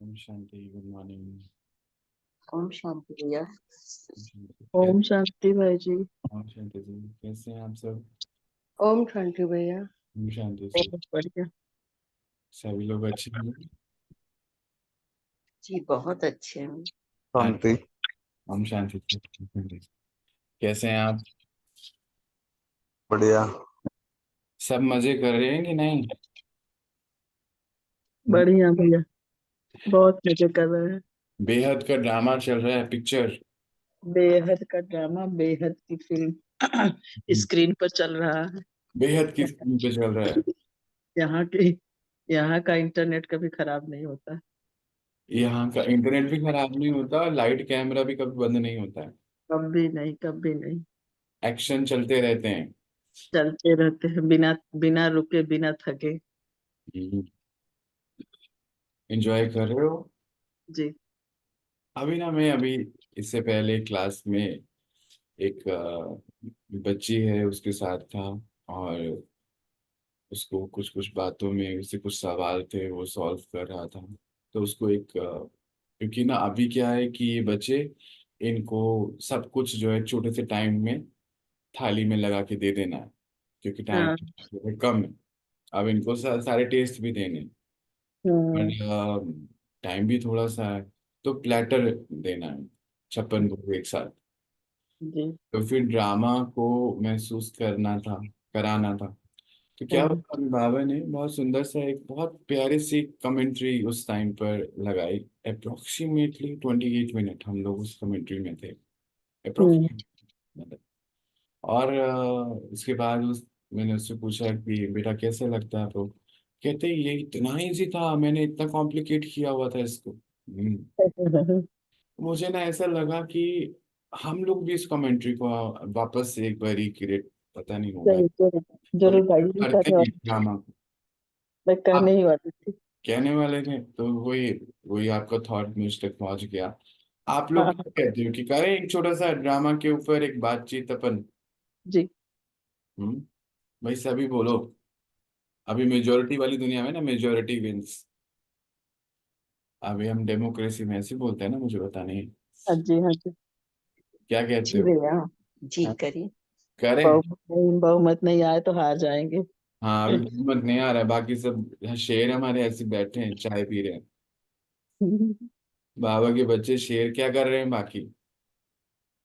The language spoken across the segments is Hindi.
ओम शांति। Good morning. ओम शांति भैया। ओम शांति। ओम शांति भाई जी। ओम शांति जी, कैसे हैं आप सब? ओम शांति भैया। ओम शांति जी। बहुत बढ़िया। सभी लोग अच्छे हैं? जी बहुत अच्छे हैं। शांति। ओम शांति जी। ओम शांति जी। कैसे हैं आप? बढ़िया। सब मजे कर रहे हैं कि नहीं? बढ़िया भैया, बहुत मजे कर रहे हैं। बेहद का ड्रामा चल रहा है, पिक्चर। बेहद का ड्रामा, बेहद की फिल्म स्क्रीन पर चल रहा है। बेहद की स्क्रीन पे चल रहा है। यहाँ की यहाँ का इंटरनेट कभी खराब नहीं होता। यहाँ का इंटरनेट भी खराब नहीं होता और लाइट कैमरा भी कभी बंद नहीं होता है। कभी नहीं, कभी नहीं। एक्शन चलते रहते हैं। चलते रहते हैं बिना बिना रुके, बिना थके। एंजॉय कर रहे हो? जी। अभी ना, मैं अभी इससे पहले क्लास में एक बच्ची है, उसके साथ था। और उसको कुछ कुछ बातों में उससे कुछ सवाल थे, वो सॉल्व कर रहा था। तो उसको एक क्योंकि ना अभी क्या है कि ये बच्चे, इनको सब कुछ जो है छोटे से टाइम में थाली में लगा के दे देना है, क्योंकि टाइम हाँ। जो है कम है। अब इनको सारे टेस्ट भी देने हैं। हम्म। और टाइम भी थोड़ा सा है। तो प्लेटर देना है, 56 भोग एक साथ। जी। तो फिर ड्रामा को महसूस करना था, कराना था। तो क्या हाँ। हुआ, बाबा ने बहुत सुंदर सा एक बहुत प्यारी सी कमेंट्री उस टाइम पर लगाई। अप्रोक्सीमेटली 28 मिनट हम लोग उस कमेंट्री में थे, हम्म। अप्रोक्सीमेटली। और उसके बाद मैंने उससे पूछा कि बेटा कैसे लगता है आपको? कहते ये इतना इजी था, मैंने इतना कॉम्प्लिकेट किया हुआ था इसको। मुझे ना ऐसा लगा कि हम लोग भी इस कमेंट्री को वापस से एक बार रिक्रिएट, पता नहीं होगा जरूर जरूर तो जरूर भाई जी, करते करने हैं वाली। ड्रामा। मैं आप कहने ही वाली थी। कहने वाले थे तो वही वही आपका थॉट मुझ तक पहुंच गया। आप लोग हाँ। क्या कहते हो कि करें एक छोटा सा ड्रामा के ऊपर एक बातचीत अपन? जी। हम्म। भाई सभी बोलो। अभी मेजोरिटी वाली दुनिया में ना, मेजोरिटी विंस। अभी हम डेमोक्रेसी में ऐसे बोलते हैं ना, मुझे पता नहीं। हाँ जी, हाँ जी। क्या कहते जी हो? भैया। जी हाँ, करिए। करें? बहुमत नहीं आए तो हार जाएंगे। हाँ, अभी हिम्मत नहीं आ रहा है, बाकी सब शेर हमारे ऐसे बैठे हैं, चाय पी रहे हैं। बाबा के बच्चे शेर क्या कर रहे हैं बाकी?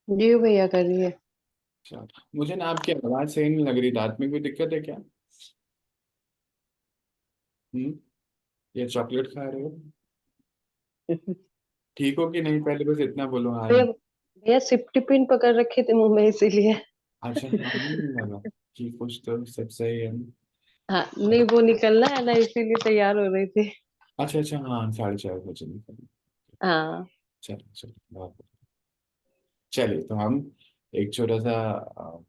जी भैया करिए। अच्छा, मुझे ना आपकी आवाज सही नहीं लग रही, रात में कोई दिक्कत है क्या? हम्म। ये चॉकलेट खा रहे हो? ठीक हो कि नहीं, पहले बस इतना बोलो हाँ। भैया भैया सिफ्टी पिन पकड़ रखे थे मुंह में इसीलिए। अच्छा, हाँ, नहीं लगा कि कुछ तो सब सही है। हाँ नहीं वो निकलना है ना इसीलिए तैयार हो रही थी। अच्छा अच्छा, हाँ, 4:30 बजे निकल। हाँ। चलो चलो, बहुत बढ़िया। चलिए तो हम एक छोटा सा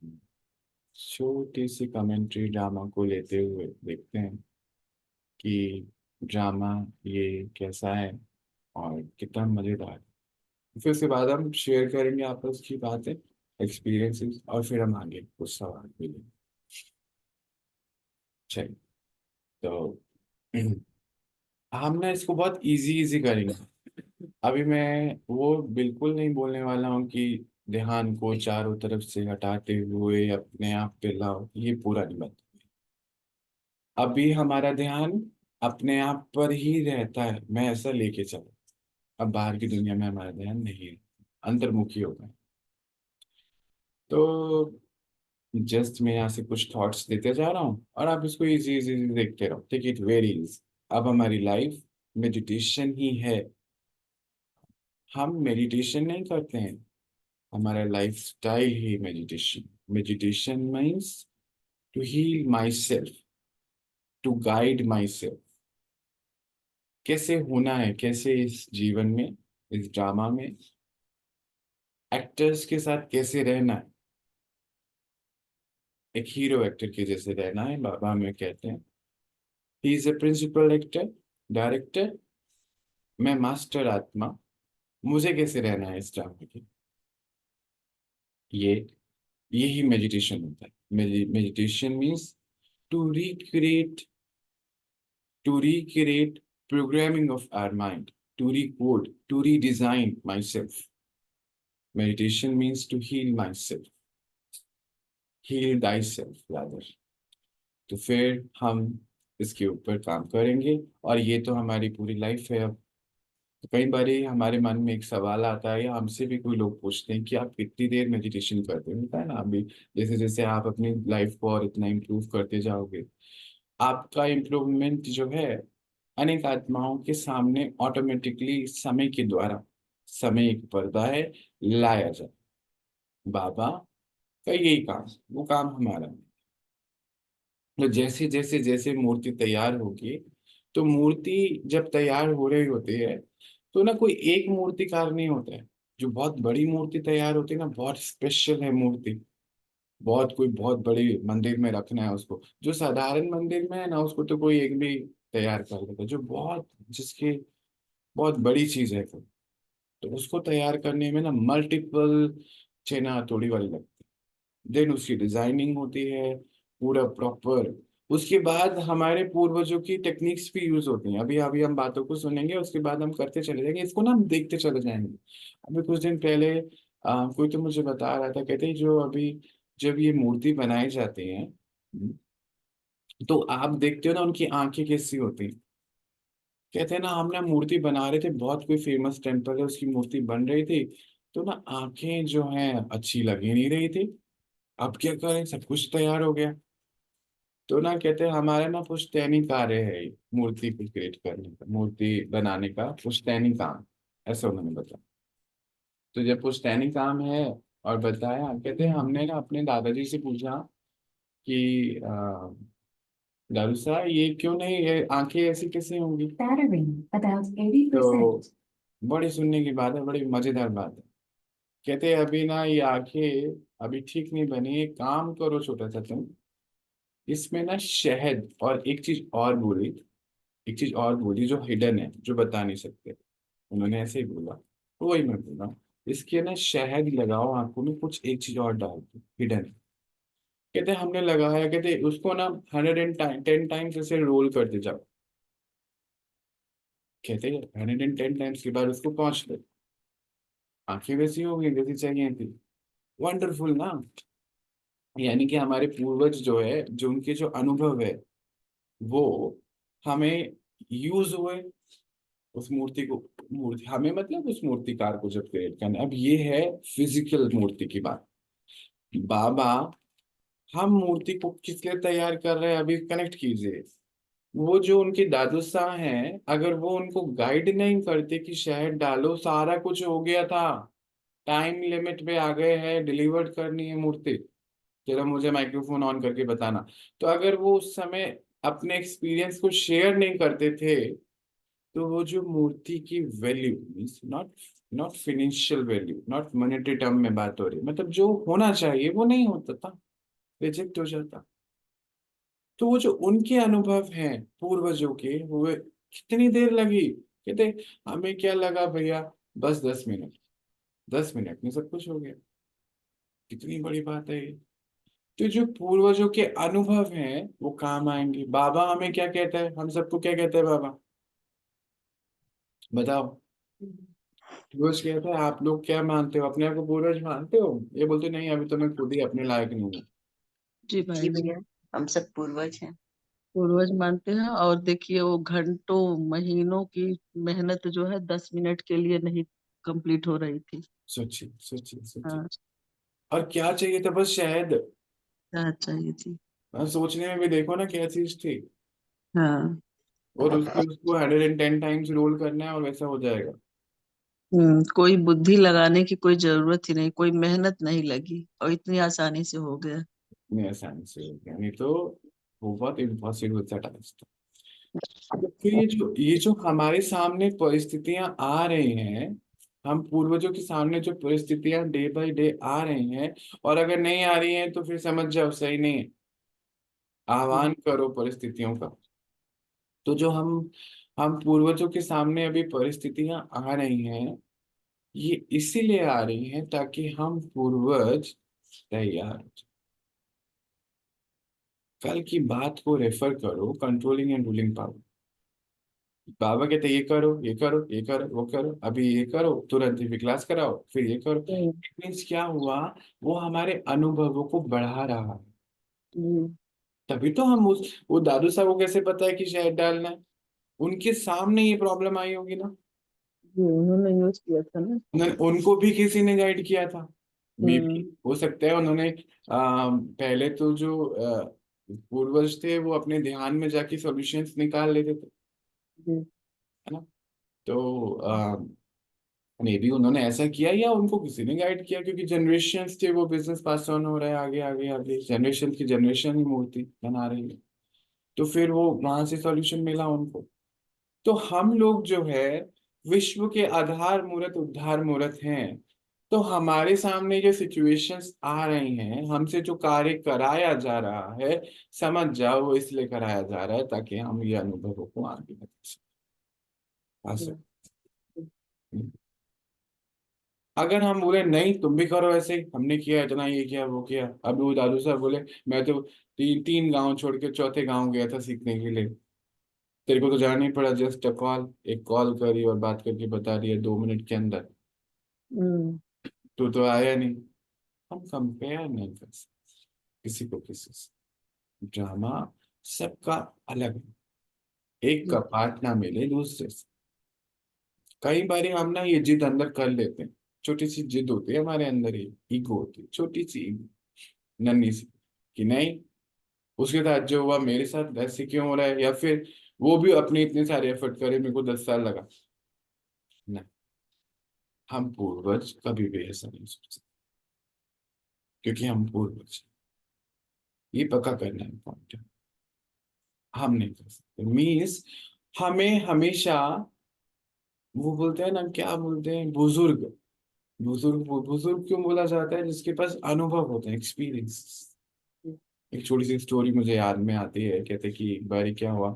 छोटी सी कमेंट्री ड्रामा को लेते हुए देखते हैं कि ड्रामा ये कैसा है और कितना मजेदार है। फिर उसके बाद हम शेयर करेंगे आपस की बातें, एक्सपीरियंसेस, और फिर हम आगे कुछ सवाल भी लेंगे। चलिए तो हम ना इसको बहुत इजी इजी करेंगे। अभी मैं वो बिल्कुल नहीं बोलने वाला हूँ कि ध्यान को चारों तरफ से हटाते हुए अपने आप पे लाओ, ये पूरा नहीं बात। अभी हमारा ध्यान अपने आप पर ही रहता है, मैं ऐसा लेके चलो। अब बाहर की दुनिया में हमारा ध्यान नहीं है, अंतर्मुखी हो गए। तो जस्ट मैं यहाँ से कुछ थॉट्स देते जा रहा हूँ और आप इसको इजी इजी देखते रहो, टेक इट वेरी इजी। अब हमारी लाइफ मेडिटेशन ही है। हम मेडिटेशन नहीं करते हैं, हमारा लाइफ स्टाइल ही meditation. Meditation means to heal myself, to guide myself. कैसे होना है, कैसे इस जीवन में, इस ड्रामा में एक्टर्स के साथ कैसे रहना है, एक हीरो एक्टर के जैसे रहना है, बाबा हमें कहते हैं। He is a principal actor, director. मैं मास्टर आत्मा, मुझे कैसे रहना है इस ड्रामा के। ये यही मेडिटेशन होता है। Meditation means to recreate, to recreate programming of our mind, to recode, to redesign myself. Meditation means to heal myself, heal thyself rather. तो फिर हम इसके ऊपर काम करेंगे, और ये तो हमारी पूरी लाइफ है अब। तो कई बार हमारे मन में एक सवाल आता है, या हमसे भी कोई लोग पूछते हैं कि आप कितनी देर मेडिटेशन करते हैं, होता है ना अभी। जैसे जैसे आप अपनी लाइफ को और इतना इम्प्रूव करते जाओगे, आपका इम्प्रूवमेंट जो है अनेक आत्माओं के सामने ऑटोमेटिकली समय के द्वारा, समय एक पर्दा है, लाया जाए। बाबा का यही काम, वो काम हमारा नहीं। तो जैसे जैसे जैसे मूर्ति तैयार होगी, तो मूर्ति जब तैयार हो रही होती है, तो ना कोई एक मूर्तिकार नहीं होता है। जो बहुत बड़ी मूर्ति तैयार होती है ना, बहुत स्पेशल है मूर्ति, बहुत कोई बहुत बड़ी मंदिर में रखना है उसको। जो साधारण मंदिर में है ना, उसको तो कोई एक भी तैयार कर देता है। जो बहुत, जिसकी बहुत बड़ी चीज है तो उसको तैयार करने में ना मल्टीपल चेना हथौड़ी वाली लगती है। देन उसकी डिजाइनिंग होती है पूरा प्रॉपर। उसके बाद हमारे पूर्वजों की टेक्निक्स भी यूज होती हैं। अभी अभी हम बातों को सुनेंगे, उसके बाद हम करते चले जाएंगे, इसको ना हम देखते चले जाएंगे। अभी कुछ दिन पहले कोई तो मुझे बता रहा था, कहते हैं जो अभी जब ये मूर्ति बनाई जाती है, तो आप देखते हो ना उनकी आंखें कैसी होती हैं। कहते हैं ना, हम ना मूर्ति बना रहे थे, बहुत कोई फेमस टेम्पल है उसकी मूर्ति बन रही थी, तो ना आंखें जो हैं अच्छी लग ही नहीं रही थी। अब क्या करें, सब कुछ तैयार हो गया। तो ना कहते हैं हमारा ना पुश्तैनी कार्य है ये, मूर्ति को क्रिएट करने का, मूर्ति बनाने का पुश्तैनी काम, ऐसा उन्होंने बताया। तो जब पुश्तैनी काम है, और बताया, कहते हैं हमने ना अपने दादाजी से पूछा कि दारू साहब ये क्यों नहीं, ये आंखें ऐसी कैसे होंगी। तो बड़ी सुनने की बात है, बड़ी मजेदार बात है। कहते हैं अभी ना ये आंखें अभी ठीक नहीं बनी, एक काम करो छोटा सा तुम, इसमें ना शहद और एक चीज और बोली, एक चीज और बोली जो हिडन है, जो बता नहीं सकते। उन्होंने ऐसे ही बोला, तो वही मैं बोल रहा हूँ। इसके ना शहद लगाओ आंखों में, कुछ एक चीज और डाल दो, हिडन। कहते हमने लगाया, कहते उसको ना 110 टाइम्स ऐसे रोल करते जाओ। कहते 110 टाइम्स के बाद उसको पहुंच ले, आंखें वैसी हो गई जैसी चाहिए थी। वंडरफुल ना। यानी कि हमारे पूर्वज जो है, जो उनके जो अनुभव है, वो हमें यूज हुए उस मूर्ति को। मूर्ति हमें मतलब उस मूर्तिकार को जब क्रिएट करना, अब ये है फिजिकल मूर्ति की बात। बाबा, हम मूर्ति को किस लिए तैयार कर रहे हैं, अभी कनेक्ट कीजिए। वो जो उनके दादू साहब हैं, अगर वो उनको गाइड नहीं करते कि शहद डालो, सारा कुछ हो गया था, टाइम लिमिट पे आ गए हैं, डिलीवर्ड करनी है मूर्ति, जरा मुझे माइक्रोफोन ऑन करके बताना। तो अगर वो उस समय अपने एक्सपीरियंस को शेयर नहीं करते थे, तो वो जो मूर्ति की value, means not not financial value, not monetary term में बात हो रही, मतलब जो होना चाहिए वो नहीं होता था, रिजेक्ट हो जाता। तो वो जो उनके अनुभव हैं पूर्वजों के, वो कितनी देर लगी, कहते हमें क्या लगा भैया, बस 10 मिनट, 10 मिनट में सब कुछ हो गया। कितनी बड़ी बात है ये। तो जो पूर्वजों के अनुभव हैं वो काम आएंगे। बाबा हमें क्या कहता है, हम सबको क्या कहते हैं बाबा, बताओ। पूर्वज कहता है आप लोग क्या मानते हो, अपने आप को पूर्वज मानते हो? ये बोलते नहीं, अभी तो मैं खुद ही अपने लायक नहीं हूँ। जी जी भाई जी, भैया, हम सब पूर्वज हैं। पूर्वज मानते हैं। और देखिए वो घंटों महीनों की मेहनत जो है 10 मिनट के लिए नहीं कंप्लीट हो रही थी। सोचिए सोचिए सोचिए। हाँ, और क्या चाहिए था, बस शहद। क्या चाहिए थी। सोचने में भी देखो ना क्या चीज थी। हाँ। और उसके उसको 110 टाइम्स रोल करना है और वैसा हो जाएगा। कोई बुद्धि लगाने की कोई जरूरत ही नहीं, कोई मेहनत नहीं लगी और इतनी आसानी से हो गया। इतनी आसानी से हो गया, नहीं तो वो बहुत इम्पॉसिबल सा टास्क था। तो फिर ये जो हमारे सामने परिस्थितियां आ रही हैं, हम पूर्वजों के सामने जो परिस्थितियां डे बाय डे आ रही हैं, और अगर नहीं आ रही हैं तो फिर समझ जाओ सही नहीं है। आह्वान करो परिस्थितियों का। तो जो हम पूर्वजों के सामने अभी परिस्थितियां आ रही हैं, ये इसीलिए आ रही हैं ताकि हम पूर्वज तैयार हो जाएं। कल की बात को रेफर करो, कंट्रोलिंग एंड रूलिंग पावर। बाबा कहते ये करो, ये करो, ये करो, वो करो, अभी ये करो, तुरंत ही क्लास कराओ, फिर ये करो। हम्म, मीन्स क्या हुआ, वो हमारे अनुभवों को बढ़ा रहा है। हम्म, तभी तो हम उस वो दादू साहब को कैसे पता है कि शहद डालना है? उनके सामने ये प्रॉब्लम आई होगी ना। जी उन्होंने यूज किया था ना। उनको भी किसी ने गाइड किया था। मे भी हम्म, हो सकता है उन्होंने पहले तो जो पूर्वज थे वो अपने ध्यान में जाके सॉल्यूशंस निकाल लेते थे, जी है ना। तो मे बी उन्होंने ऐसा किया या उनको किसी ने गाइड किया, क्योंकि जनरेशन थे, वो बिजनेस पास ऑन हो रहा है आगे आगे आगे, जनरेशन की जनरेशन ही मूर्ति बना रही है। तो फिर वो वहां से सॉल्यूशन मिला उनको। तो हम लोग जो है विश्व के आधार मूर्त उद्धार मूर्त हैं। तो हमारे सामने जो सिचुएशंस आ रही हैं, हमसे जो कार्य कराया जा रहा है, समझ जाओ वो इसलिए कराया जा रहा है ताकि हम ये अनुभवों को आगे बढ़ा जी सकें। अगर हम बोले नहीं तुम भी करो ऐसे ही, हमने किया इतना, ये किया वो किया, अब वो दादू साहब बोले मैं तो तीन गांव छोड़ के चौथे गांव गया था सीखने के लिए, तेरे को तो जाना ही पड़ा, जस्ट अ कॉल, एक कॉल करी और बात करके बता दिया 2 मिनट के अंदर, हम्म, तू तो आया नहीं। हम कंपेयर नहीं कर सकते किसी को किसी से। ड्रामा सबका अलग है, एक जी का पार्ट ना मिले दूसरे से। कई बार हम ना ये जिद अंदर कर लेते हैं, छोटी सी जिद होती है हमारे अंदर, ही ईगो होती है, छोटी सी ego, नन्ही सी, कि नहीं उसके साथ जो हुआ मेरे साथ ऐसे क्यों हो रहा है, या फिर वो भी अपने इतने सारे एफर्ट करे, मेरे को 10 साल लगा। नहीं, हम पूर्वज कभी भी ऐसा नहीं सोच सकते, क्योंकि हम पूर्वज हैं। ये पक्का करना है पॉइंट, हम नहीं कर सकते। मीन्स हमें हमेशा, वो बोलते हैं ना, क्या बोलते हैं, बुजुर्ग, बुजुर्ग बुजुर्ग क्यों बोला जाता है? जिसके पास अनुभव होते हैं, एक्सपीरियंस। एक छोटी सी स्टोरी मुझे याद में आती है, कहते कि एक बार क्या हुआ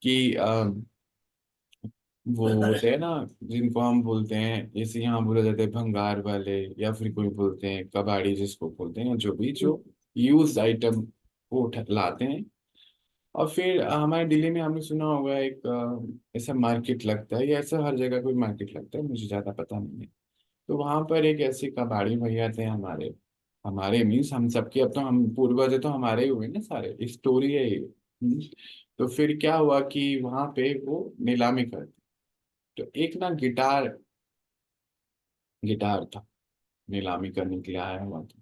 कि वो होते हैं ना जिनको हम बोलते हैं, जैसे यहाँ बोला जाता है भंगार वाले, या फिर कोई बोलते हैं कबाड़ी जिसको बोलते हैं, जो भी जो यूज आइटम वो लाते हैं। और फिर हमारे दिल्ली में हमने सुना होगा एक ऐसा मार्केट लगता है, या ऐसा हर जगह कोई मार्केट लगता है, मुझे ज्यादा पता नहीं है। तो वहां पर एक ऐसे कबाड़ी भैया थे, हमारे हमारे मीन्स हम सबके, अब तो हम पूर्वज है तो हमारे ही हुए ना सारे, स्टोरी है ये। तो फिर क्या हुआ कि वहां पे वो नीलामी करते, तो एक ना गिटार गिटार था, नीलामी करने के लिए आया हुआ था।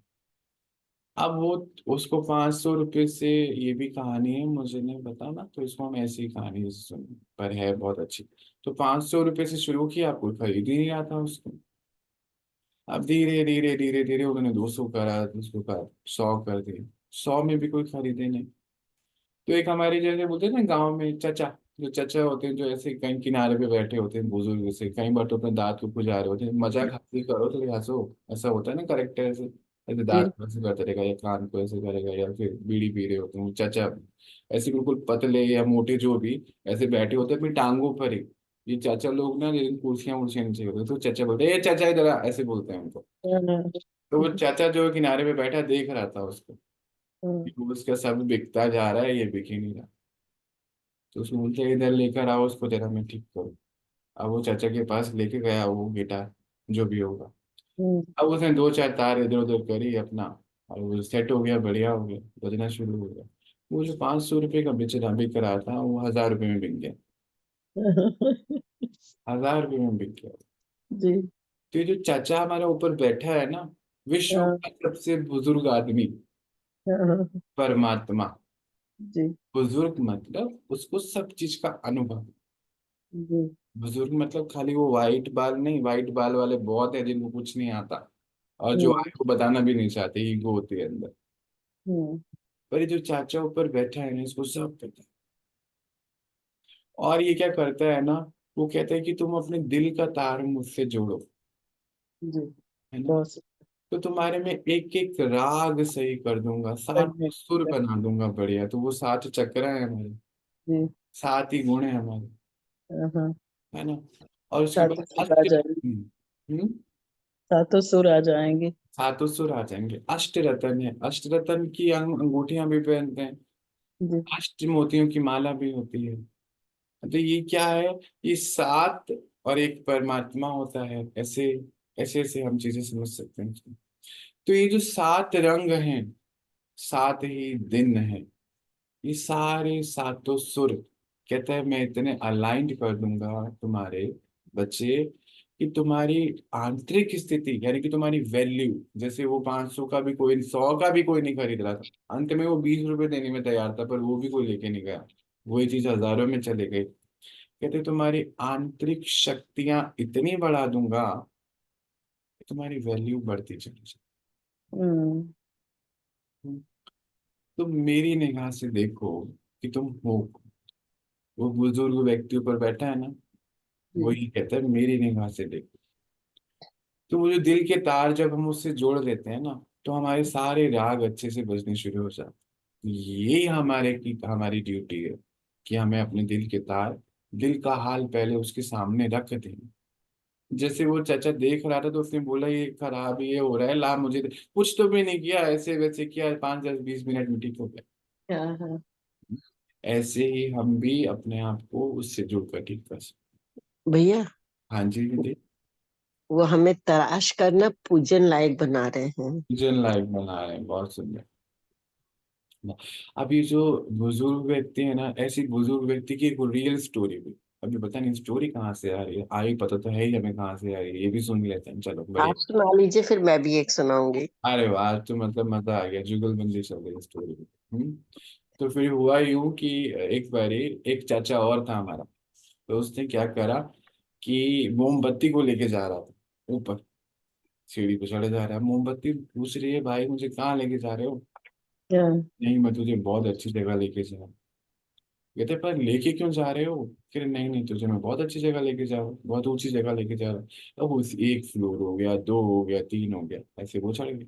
अब वो उसको 500 रुपये से, ये भी कहानी है, मुझे नहीं पता ना, तो इसको हम ऐसी कहानी सुन, पर है बहुत अच्छी। तो 500 रुपये से शुरू किया, कोई खरीद ही नहीं रहा था उसको। अब धीरे धीरे धीरे धीरे उन्होंने 200 करा, 200 का 100 कर दिया, 100 में भी कोई खरीदे नहीं। तो एक हमारे जैसे बोलते हैं ना गांव में चाचा, जो चाचा होते हैं, जो ऐसे कहीं किनारे पे बैठे होते हैं बुजुर्ग से, कई बार तो अपने दांत को खुजा रहे होते हैं, मजाक हंसी करो तो हंसो, ऐसा होता है ना करेक्टर ऐसे, ऐसे दांत जी को ऐसे करते रहेगा या कान को ऐसे करेगा, या फिर बीड़ी पी रहे होते हैं वो चाचा, ऐसे बिल्कुल पतले या मोटे जो भी, ऐसे बैठे होते हैं अपनी टांगों पर ही। ये चाचा लोग ना, जिन कुर्सियां उर्सियां नीचे होते हैं, तो चाचा बोलते हैं ए चाचा इधर आ, ऐसे बोलते हैं उनको। हाँ, तो वो चाचा जो किनारे पे बैठा देख रहा था उसको, हाँ, कि वो उसका सब बिकता जा रहा है, ये बिक ही नहीं रहा। तो उसको बोलते इधर लेकर आओ उसको, जरा मैं ठीक करूँ। अब वो चाचा के पास लेके गया वो गिटार, जो भी होगा। हम्म, अब उसने दो चार तार इधर उधर करी अपना, और वो सेट हो गया, बढ़िया हो गया, बजना शुरू हो गया। वो जो 500 रुपये का बिक रहा था, वो 1000 रुपये में बिक गया, 1000 रुपये में बिक गया। जी तो ये जो चाचा हमारे ऊपर बैठा है ना, विश्व हाँ, का सबसे बुजुर्ग आदमी, हाँ, परमात्मा। जी बुजुर्ग मतलब उसको सब चीज का अनुभव। जी बुजुर्ग मतलब खाली वो वाइट बाल नहीं, वाइट बाल वाले बहुत है जिनको कुछ नहीं आता, और जो हम्म, आए वो बताना भी नहीं चाहते, ईगो होती है अंदर। हम्म, पर ये जो चाचा ऊपर बैठा है ना, इसको सब पता है। और ये क्या करता है ना, वो कहता है कि तुम अपने दिल का तार मुझसे जोड़ो, जी है ना। बहुत तो तुम्हारे में एक एक राग सही कर दूंगा, सात बढ़िया सुर बना दूंगा बढ़िया। तो वो 7 चक्र है हमारे, जी 7 ही गुण है हमारे, हाँ, है ना। और उसके बाद सातों सुर आ जाएंगे, सातों सुर आ जाएंगे। सातों सुर आ जाएंगे। अष्ट रतन है, अष्ट रतन की अंगूठियां भी पहनते हैं, जी अष्ट मोतियों की माला भी होती है। तो ये क्या है, ये सात और एक परमात्मा होता है, ऐसे ऐसे ऐसे हम चीजें समझ सकते हैं। तो ये जो सात रंग हैं, सात ही दिन है, ये सारे सातों सुर, कहता है मैं इतने अलाइंड कर दूंगा तुम्हारे बच्चे कि तुम्हारी आंतरिक स्थिति, यानी कि तुम्हारी वैल्यू, जैसे वो 500 का भी कोई, 100 का भी कोई नहीं खरीद रहा था, अंत में वो 20 रुपए देने में तैयार था, पर वो भी कोई लेके नहीं गया, वही चीज हजारों में चले गई। कहते तुम्हारी आंतरिक शक्तियां इतनी बढ़ा दूंगा कि तुम्हारी वैल्यू बढ़ती चली हम्म। जाए। तुम मेरी निगाह से देखो कि तुम हो, वो बुजुर्ग व्यक्ति ऊपर बैठा है ना, जी। वही कहता है मेरी निगाह से देखो। तो वो जो दिल के तार जब हम उससे जोड़ देते हैं ना, तो हमारे सारे राग अच्छे से बजने शुरू हो जाते हैं। यही हमारी ड्यूटी है कि हमें अपने दिल के तार, दिल का हाल पहले उसके सामने रख दें। जैसे वो चाचा देख रहा था तो उसने बोला ये खराब, ये हो रहा है, ला मुझे दे। कुछ तो भी नहीं किया, ऐसे वैसे किया, 5 10 20 मिनट में ठीक हो गया। हाँ हाँ। ऐसे ही हम भी अपने आप को उससे जुड़कर ठीक कर सकते। भैया, हाँ जी दीदी। वो हमें तराश करना पूजन लायक बना रहे हैं। जन लाइफ बना रहे हैं, बहुत सुंदर। अब ये जो बुजुर्ग व्यक्ति है ना, ऐसी बुजुर्ग व्यक्ति की एक रियल स्टोरी भी, अभी पता नहीं स्टोरी कहाँ से आ रही है, आई पता तो है ही हमें कहाँ से आ रही है, ये भी सुन लेते हैं, चलो बढ़िया। आप सुना लीजिए, फिर मैं भी एक सुनाऊंगी। अरे वाह, आज तो मतलब मजा आ गया, जुगलबंदी चल रही है स्टोरी में। तो फिर हुआ यूं कि एक बारी एक चाचा और था हमारा, तो उसने क्या करा कि मोमबत्ती को लेके जा रहा था ऊपर, सीढ़ी पे चढ़े जा रहा है, मोमबत्ती पूछ रही है भाई मुझे कहाँ लेके जा रहे हो। हाँ। नहीं मैं तुझे बहुत अच्छी जगह लेके जा रहा हूँ। कहते पर लेके क्यों जा रहे हो, फिर नहीं नहीं तुझे मैं बहुत अच्छी जगह लेके जा रहा हूँ, बहुत ऊंची जगह लेके जा रहा हूँ। अब उस एक फ्लोर हो गया, दो हो गया, तीन हो गया, ऐसे वो चढ़ गए।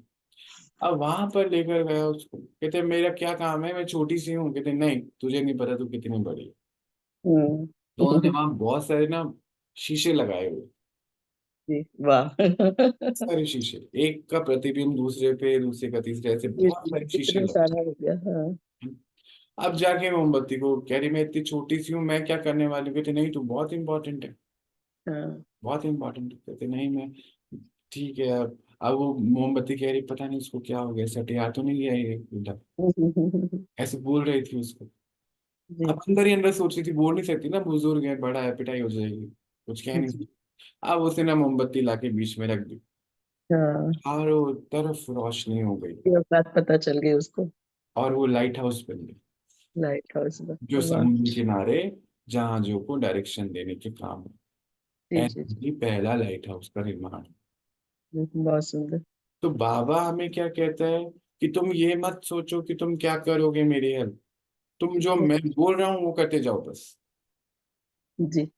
अब वहां पर लेकर गया उसको, कहते मेरा क्या काम है, मैं छोटी सी हूँ। कहते नहीं तुझे नहीं पता तू कितनी बड़ी है। हम्म। तो उन्होंने वहां बहुत सारे ना शीशे लगाए हुए, जी वाह। सारे शीशे, एक का प्रतिबिंब दूसरे पे, दूसरे का तीसरे, ऐसे जी, बहुत सारे शीशे इतना लगे। सारा हो गया, हाँ। अब जाके मोमबत्ती को कह रही मैं इतनी छोटी सी हूँ, मैं क्या करने वाली हूँ। कहते नहीं तू बहुत इंपॉर्टेंट है, हाँ। बहुत इंपॉर्टेंट है। कहते नहीं मैं, ठीक है। अब वो मोमबत्ती कह रही पता नहीं उसको क्या हो गया, सटिया तो नहीं गया ये बुड्ढा, ऐसे बोल रही थी उसको। जी अब अंदर ही अंदर सोच रही थी, बोल नहीं सकती ना, बुजुर्ग है, बड़ा है, पिटाई हो जाएगी, कुछ कह नहीं जी। सकती। अब उसने ना मोमबत्ती लाके बीच में रख दी, हाँ, चारों तरफ रोशनी हो गई, ये बात पता चल गई उसको। और वो लाइट हाउस बन गई, लाइट हाउस में। जो वाह। समुद्र किनारे जहाजों को डायरेक्शन देने के काम जी है। जी जी। ऐसे ही पहला लाइट हाउस का निर्माण। बहुत सुंदर। तो बाबा हमें क्या कहता है कि तुम ये मत सोचो कि तुम क्या करोगे मेरी हेल्प, तुम जो मैं बोल रहा हूँ वो करते जाओ बस। जी।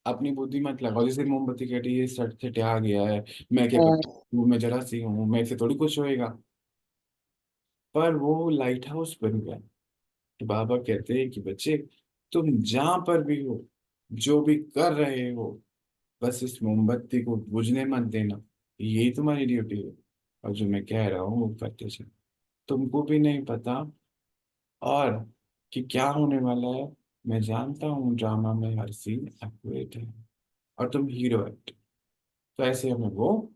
अपनी बुद्धि मत लगाओ, जैसे मोमबत्ती कह रही है सट से आ गया है, मैं क्या हाँ। करूँ, मैं जरा सी हूँ, मैं से थोड़ी कुछ होएगा। पर वो लाइट हाउस बन गया। तो बाबा कहते हैं कि बच्चे तुम जहां पर भी हो, जो भी कर रहे हो, बस इस मोमबत्ती को बुझने मत देना, यही तुम्हारी ड्यूटी है। और जो मैं कह रहा हूँ वो करते चलो, तुमको भी नहीं पता और कि क्या होने वाला है। मैं जानता हूँ ड्रामा में हर सीन एक्यूरेट है और तुम हीरो एक्ट। तो ऐसे हमें वो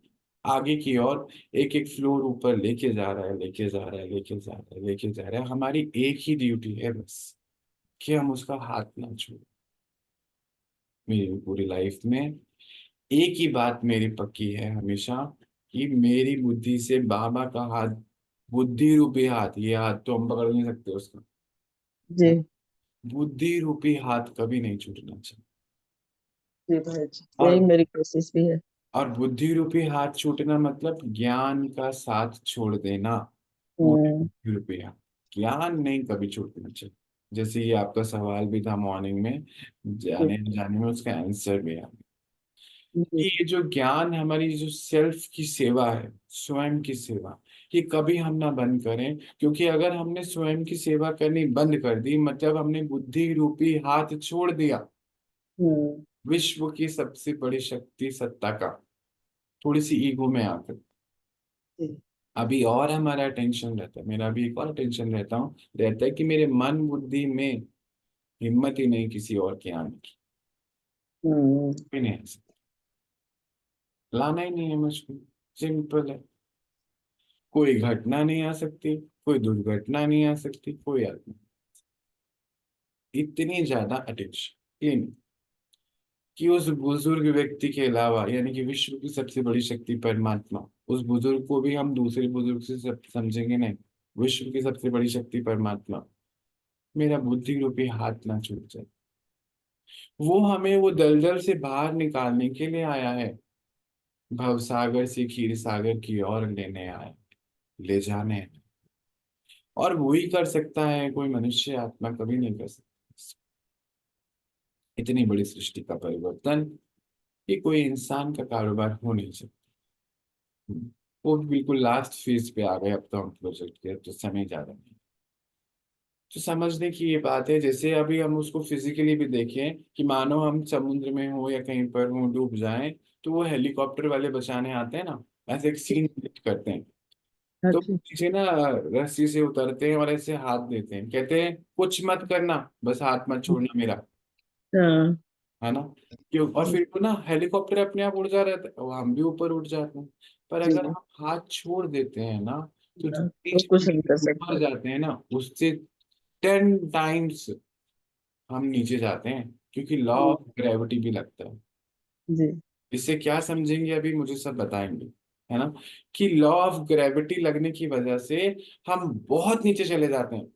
आगे की ओर एक एक फ्लोर ऊपर लेके जा रहा है, लेके जा रहा है, लेके जा रहा है, लेके जा रहा है। हमारी एक ही ड्यूटी है बस, कि हम उसका हाथ ना छूए। मेरी पूरी लाइफ में एक ही बात मेरी पक्की है हमेशा, कि मेरी बुद्धि से बाबा का हाथ, बुद्धि रूपी हाथ, ये हाथ तो हम पकड़ नहीं सकते उसका, जी बुद्धि रूपी हाथ कभी नहीं छूटना चाहिए। जी भाई जी, यही और मेरी कोशिश भी है। बुद्धि रूपी हाथ छूटना मतलब ज्ञान का साथ छोड़ देना, पूरे हम्म। बुद्धि रूपी हाथ, ज्ञान नहीं कभी छूटना चाहिए। जैसे ये आपका सवाल भी था मॉर्निंग में, जी जाने जाने में उसका आंसर भी आ, जी। कि ये जो ज्ञान, हमारी जो सेल्फ की सेवा है, स्वयं की सेवा, ये कभी हम ना बंद करें। क्योंकि अगर हमने स्वयं की सेवा करनी बंद कर दी, मतलब हमने बुद्धि रूपी हाथ छोड़ दिया हम्म। विश्व की सबसे बड़ी शक्ति सत्ता का, थोड़ी सी ईगो में आकर। जी। अभी और हमारा टेंशन रहता है, मेरा भी एक और टेंशन रहता है कि मेरे मन बुद्धि में हिम्मत ही नहीं किसी और के आने की, भी नहीं आ सकता, लाना ही नहीं है मुझको, सिंपल है। कोई घटना नहीं आ सकती, कोई दुर्घटना नहीं आ सकती, कोई आत्मा, इतनी ज्यादा एडिक्शन कि उस बुजुर्ग व्यक्ति के अलावा, यानी कि विश्व की सबसे बड़ी शक्ति परमात्मा, उस बुजुर्ग को भी हम दूसरे बुजुर्ग से समझेंगे नहीं, विश्व की सबसे बड़ी शक्ति परमात्मा, मेरा बुद्धि रूपी हाथ ना छूट जाए। वो हमें वो दलदल से बाहर निकालने के लिए आया है, भवसागर से क्षीर सागर की ओर लेने आया, ले जाने आया। और वो ही कर सकता है, कोई मनुष्य आत्मा कभी नहीं कर सकता इतनी बड़ी सृष्टि का परिवर्तन, कि कोई इंसान का कारोबार हो नहीं सकता। वो भी बिल्कुल लास्ट फेज पे आ गए, अब तो हम प्रोजेक्ट के, अब तो समय ज्यादा नहीं। तो समझने की ये बात है, जैसे अभी हम उसको फिजिकली भी देखें कि मानो हम समुद्र में हो या कहीं पर हो, डूब जाएं, तो वो हेलीकॉप्टर वाले बचाने आते हैं ना, ऐसे एक सीन करते हैं। तो अच्छा। पीछे ना रस्सी से उतरते हैं और ऐसे हाथ देते हैं, कहते हैं कुछ मत करना, बस हाथ मत छोड़ना मेरा, हाँ। है ना। क्यों? और फिर वो ना हेलीकॉप्टर अपने आप उड़ जा रहता है और हम भी ऊपर उड़ जाते हैं। पर जी। अगर हम हाथ छोड़ देते हैं ना, तो जो हाँ, तो कुछ नहीं कर ऊपर सकते। जाते हैं ना, उससे 10 टाइम्स हम नीचे जाते हैं, क्योंकि लॉ जी। ऑफ ग्रेविटी भी लगता है। जी। इससे क्या समझेंगे अभी मुझे सब बताएंगे, है ना, कि लॉ ऑफ ग्रेविटी लगने की वजह से हम बहुत नीचे चले जाते हैं।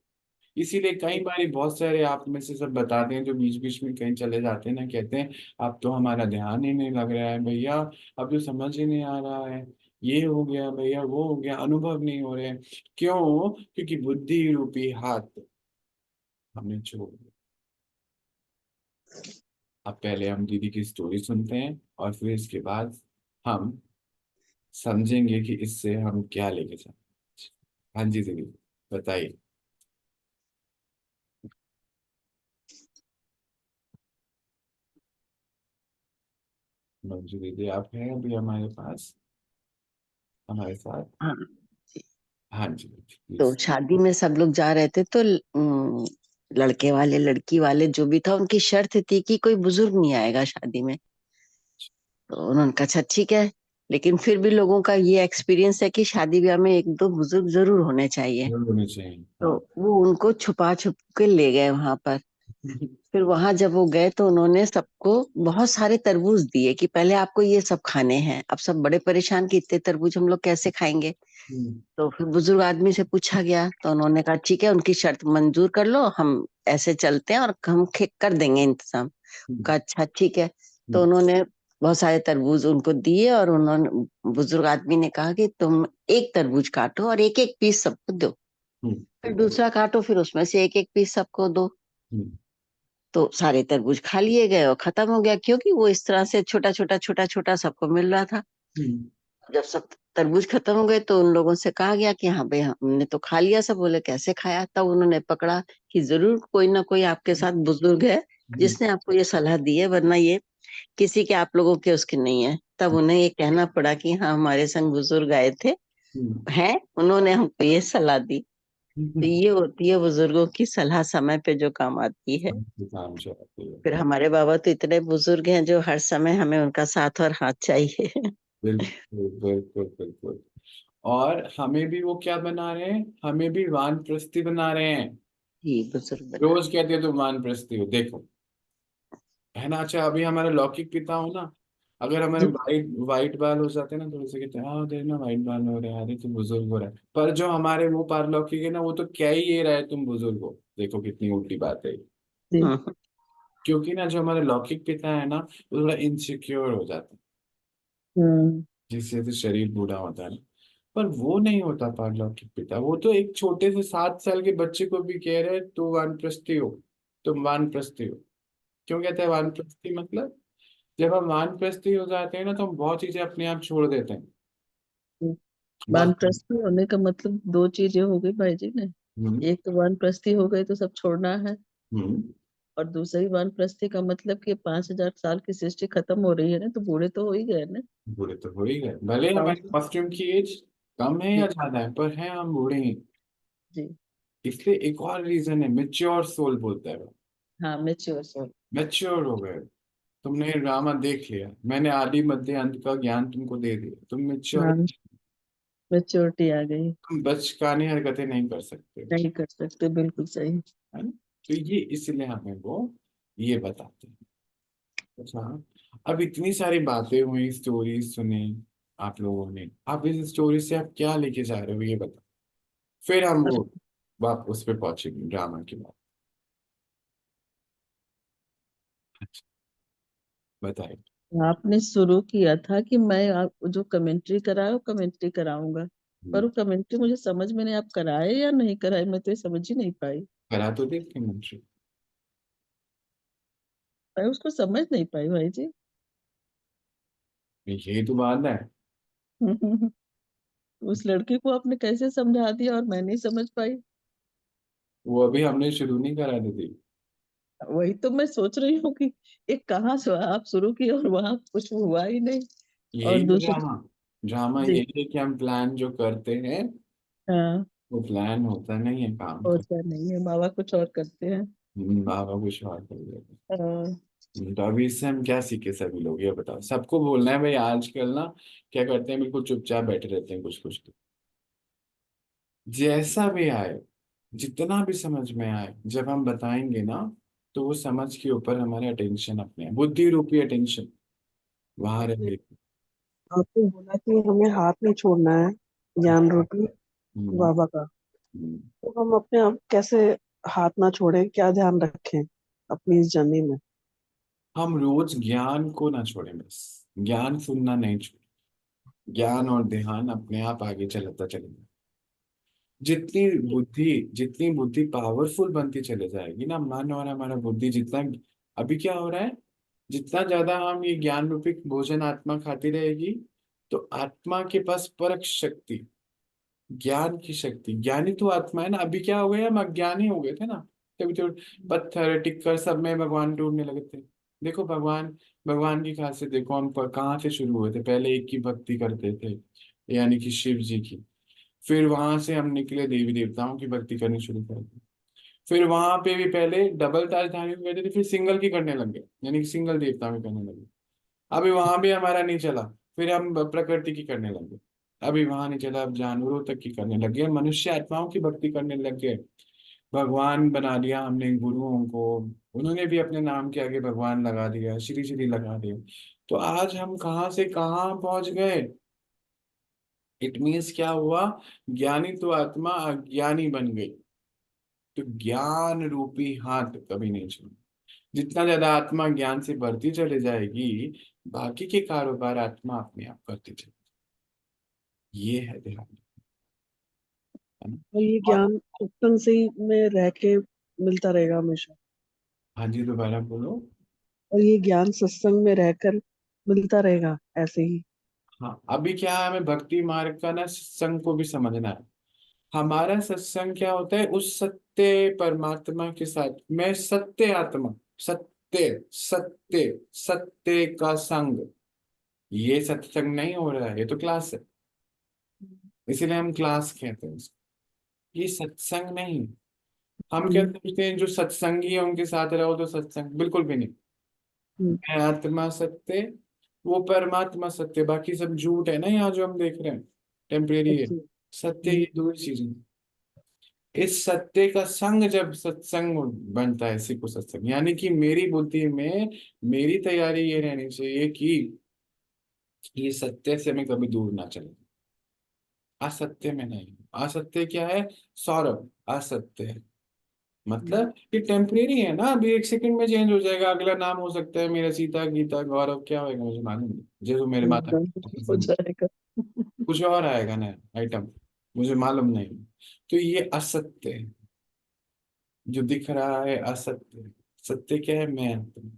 इसीलिए कई बार बहुत सारे आप में से सब बताते हैं जो बीच बीच में कहीं चले जाते हैं ना, कहते हैं अब तो हमारा ध्यान ही नहीं लग रहा है भैया, अब तो समझ ही नहीं आ रहा है, ये हो गया भैया, वो हो गया, अनुभव नहीं हो रहे हैं। क्यों? क्योंकि बुद्धि रूपी हाथ हमने छोड़ दिया। अब पहले हम दीदी की स्टोरी सुनते हैं और फिर इसके बाद हम समझेंगे कि इससे हम क्या लेके जाए। हाँ जी दीदी, बताइए। मंजू दीदी आप हैं अभी हमारे पास, हमारे साथ? हाँ। हाँ जी तो प्लीज। शादी में सब लोग जा रहे थे, तो लड़के वाले लड़की वाले जो भी था, उनकी शर्त थी कि कोई बुजुर्ग नहीं आएगा शादी में। तो उन्होंने कहा अच्छा ठीक है, लेकिन फिर भी लोगों का ये एक्सपीरियंस है कि शादी ब्याह में एक दो बुजुर्ग जरूर होने चाहिए। जरूर होने चाहिए, तो हाँ। वो उनको छुपा छुप के ले गए वहां पर। फिर वहां जब वो गए तो उन्होंने सबको बहुत सारे तरबूज दिए कि पहले आपको ये सब खाने हैं। अब सब बड़े परेशान कि इतने तरबूज हम लोग कैसे खाएंगे। हम्म, तो फिर बुजुर्ग आदमी से पूछा गया तो उन्होंने कहा ठीक है, उनकी शर्त मंजूर कर लो, हम ऐसे चलते हैं और हम कर देंगे इंतजाम। हम्म, कहा अच्छा ठीक है। तो हम्म, उन्होंने बहुत सारे तरबूज उनको दिए और उन्होंने, बुजुर्ग आदमी ने कहा कि तुम एक तरबूज काटो और एक एक पीस सबको दो। हम्म, फिर दूसरा काटो, फिर उसमें से एक एक पीस सबको दो। हम्म, तो सारे तरबूज खा लिए गए और खत्म हो गया, क्योंकि वो इस तरह से छोटा छोटा छोटा छोटा सबको मिल रहा था। हम्म, जब सब तरबूज खत्म हो गए तो उन लोगों से कहा गया कि हाँ भाई हमने तो खा लिया सब। बोले कैसे खाया? तब उन्होंने पकड़ा कि जरूर कोई ना कोई आपके साथ बुजुर्ग है हम्म, जिसने आपको ये सलाह दी है, वरना ये किसी के आप लोगों के उसके नहीं है। तब उन्हें ये कहना पड़ा कि हाँ हमारे संग बुजुर्ग आए थे, हम्म, हैं, उन्होंने हमको ये सलाह दी। तो हम्म, ये होती है बुजुर्गों की सलाह, समय पे जो काम आती है। काम चलाते हैं। फिर हमारे बाबा तो इतने बुजुर्ग हैं जो हर समय हमें उनका साथ और हाथ चाहिए। बिल्कुल बिल्कुल बिल्कुल। और हमें भी वो क्या बना रहे हैं, हमें भी वानप्रस्थी बना रहे हैं। जी, बुजुर्ग बना। रोज कहते हैं तुम वानप्रस्थी हो, देखो, है ना। अच्छा अभी हमारे लौकिक पिता हो ना, अगर हमारे जी। वाइट वाइट बाल हो जाते हैं ना, थोड़े से कहते हैं हाँ देखना वाइट बाल हो रहे हैं, अरे तुम बुजुर्ग हो रहा है। पर जो हमारे वो पारलौकिक है ना, वो तो क्या ही ये रहा है तुम बुजुर्ग हो, देखो कितनी उल्टी बात है ये। जी। हम्म। क्योंकि ना जो हमारे लौकिक पिता है ना, वो थोड़ा इनसिक्योर हो जाता है, हम्म। जिससे तो शरीर बूढ़ा होता है ना। पर वो नहीं होता पारलौकिक पिता, वो तो एक छोटे से 7 साल के बच्चे को भी कह रहे हैं तू वानप्रस्थी हो, तुम वानप्रस्थी हो। क्यों कहते हैं वानप्रस्थी? मतलब जब हम वानप्रस्थी हो जाते हैं ना, तो हम बहुत चीजें अपने आप छोड़ देते हैं, जी। बहुत। वानप्रस्थी होने का मतलब दो चीजें हो गई भाई जी ने। हम्म, एक तो वानप्रस्थी हो गई तो सब छोड़ना है। हम्म, और दूसरी वानप्रस्थी का मतलब कि 5,000 साल की सृष्टि खत्म हो रही है ना, तो बूढ़े तो हो ही गए ना। बूढ़े तो हो ही गए, भले हाँ। हमारी कॉस्ट्यूम की एज कम है जी। या ज्यादा है, पर है हम बूढ़े ही। जी। इसलिए एक और रीजन है, मेच्योर सोल बोलता है वो। हाँ, मेच्योर सोल। मैच्योर हो गए, तुमने ड्रामा देख लिया, मैंने आदि मध्य अंत का ज्ञान तुमको दे दिया, तुम मैच्योर, हाँ, मेच्योरिटी आ गई। तुम बचकानी हरकतें नहीं कर सकते, नहीं कर सकते, बिल्कुल सही। है ना। तो ये इसलिए हमें वो ये बताते हैं। अच्छा, अब इतनी सारी बातें हुई, स्टोरीज सुने आप लोगों ने, आप इस स्टोरी से आप क्या लेके जा रहे हो ये बताओ, फिर हम और वो वापस उस पे पहुंचेंगे ड्रामा की बात। अच्छा, बताइए। आपने शुरू किया था कि मैं आप जो कमेंट्री कराए वो कमेंट्री कराऊंगा, पर हम्म, वो कमेंट्री मुझे समझ में नहीं, आप कराए या नहीं कराए, मैं तो ये समझ ही नहीं पाई। करा तो देखते मंत्री। मैं उसको समझ नहीं पाई भाई जी। यही तो बात है, उस लड़की को आपने कैसे समझा दिया और मैं नहीं समझ पाई। वो अभी हमने शुरू नहीं करा दी। वही तो मैं सोच रही हूँ कि एक कहाँ से आप शुरू किए और वहां कुछ हुआ ही नहीं। और यही तो दूसरी, ड्रामा, ड्रामा जी, यही है कि हम प्लान जो करते हैं हाँ, वो प्लान होता नहीं है काम का। होता नहीं है, बाबा कुछ और करते हैं। बाबा कुछ और कर देते हाँ, हैं। तो अभी इससे हम क्या सीखे सभी लोग ये बताओ, सबको बोलना है भाई आजकल ना क्या करते हैं, बिल्कुल चुपचाप बैठे रहते हैं, कुछ कुछ तो जैसा भी आए, जितना भी समझ में आए, जब हम बताएंगे ना तो वो समझ के ऊपर हमारे अटेंशन, अपने बुद्धि रूपी अटेंशन वहां आपने रहेगी। आपने बोला कि हमें हाथ नहीं छोड़ना है ज्ञान रूपी हम्म, बाबा का। हम्म। तो हम अपने आप कैसे हाथ ना छोड़ें, क्या ध्यान रखें अपनी इस जर्नी में? हम रोज ज्ञान को ना छोड़ें, बस ज्ञान सुनना नहीं छोड़ें, ज्ञान और ध्यान अपने आप आगे चलता चलेगा। जितनी बुद्धि पावरफुल बनती चले जाएगी ना, मन और हमारा बुद्धि जितना, अभी क्या हो रहा है, जितना ज्यादा हम ये ज्ञान रूपी भोजन आत्मा खाती रहेगी, तो आत्मा के पास परख शक्ति, ज्ञान की शक्ति, ज्ञानी तो आत्मा है ना। अभी क्या हो गया, हम अज्ञानी हो गए थे ना, तभी तो पत्थर टिक्कर सब में भगवान ढूंढने लगे थे। देखो भगवान, भगवान की खासियत देखो, हम कहाँ से शुरू हुए थे, पहले एक की भक्ति करते थे, यानी कि शिव जी की। फिर वहां से हम निकले, देवी देवताओं की भक्ति करनी शुरू कर दी। फिर वहां पे भी पहले डबल राजधानी में करते थे, फिर सिंगल की करने लग गए, यानी कि सिंगल देवता में करने लगे। अभी वहां भी हमारा नहीं चला, फिर हम प्रकृति की करने लगे। अभी वहां नहीं चला, अब जानवरों तक की करने लग गए, मनुष्य आत्माओं की भक्ति करने लग गए। भगवान बना दिया हमने गुरुओं को, उन्होंने भी अपने नाम के आगे भगवान लगा दिया, श्री श्री लगा दिया। तो आज हम कहाँ से कहाँ पहुंच गए। इट मीन्स क्या हुआ, ज्ञानी तो आत्मा अज्ञानी बन गई। तो ज्ञान रूपी हाथ कभी नहीं छोड़ना। जितना ज्यादा आत्मा ज्ञान से बढ़ती चले जाएगी, बाकी के कारोबार आत्मा अपने आप करती चले, ये है ध्यान, है ना। और ये और ज्ञान सत्संग से ही में रह के मिलता रहेगा हमेशा? हाँ जी, दोबारा बोलो। और ये ज्ञान सत्संग में रहकर मिलता रहेगा ऐसे ही? हाँ, अभी क्या है, हमें भक्ति मार्ग का ना सत्संग को भी समझना है। हमारा सत्संग क्या होता है, उस सत्य परमात्मा के साथ, मैं सत्य आत्मा, सत्य सत्य सत्य का संग, ये सत्संग नहीं हो रहा है, ये तो क्लास है, इसीलिए हम क्लास कहते हैं इसको। ये सत्संग नहीं। हम क्या हम्म, समझते हैं, जो सत्संगी है उनके साथ रहो तो सत्संग, बिल्कुल भी नहीं। हम्म, मैं आत्मा सत्य, वो परमात्मा सत्य, बाकी सब झूठ है ना, यहाँ जो हम देख रहे हैं टेम्परेरी है। अच्छा। सत्य हम्म, ये दो ही चीजें, इस सत्य का संग जब सत्संग बनता है, इसी को सत्संग, यानी कि मेरी बुद्धि में मेरी तैयारी ये रहनी चाहिए कि ये सत्य से मैं कभी दूर ना चले, असत्य में नहीं। असत्य क्या है, सौरभ, असत्य है, हम्म, मतलब ये टेम्परेरी है ना, अभी एक सेकंड में चेंज हो जाएगा, अगला नाम हो सकता है मेरा सीता, गीता, गौरव, क्या होगा मुझे मालूम नहीं, जैसे मेरे माता एकदम पिता हो पसंद, जाएगा। कुछ और आएगा ना आइटम, मुझे मालूम नहीं। तो ये असत्य है, जो दिख रहा है असत्य है। सत्य क्या है, मैं आत्मा,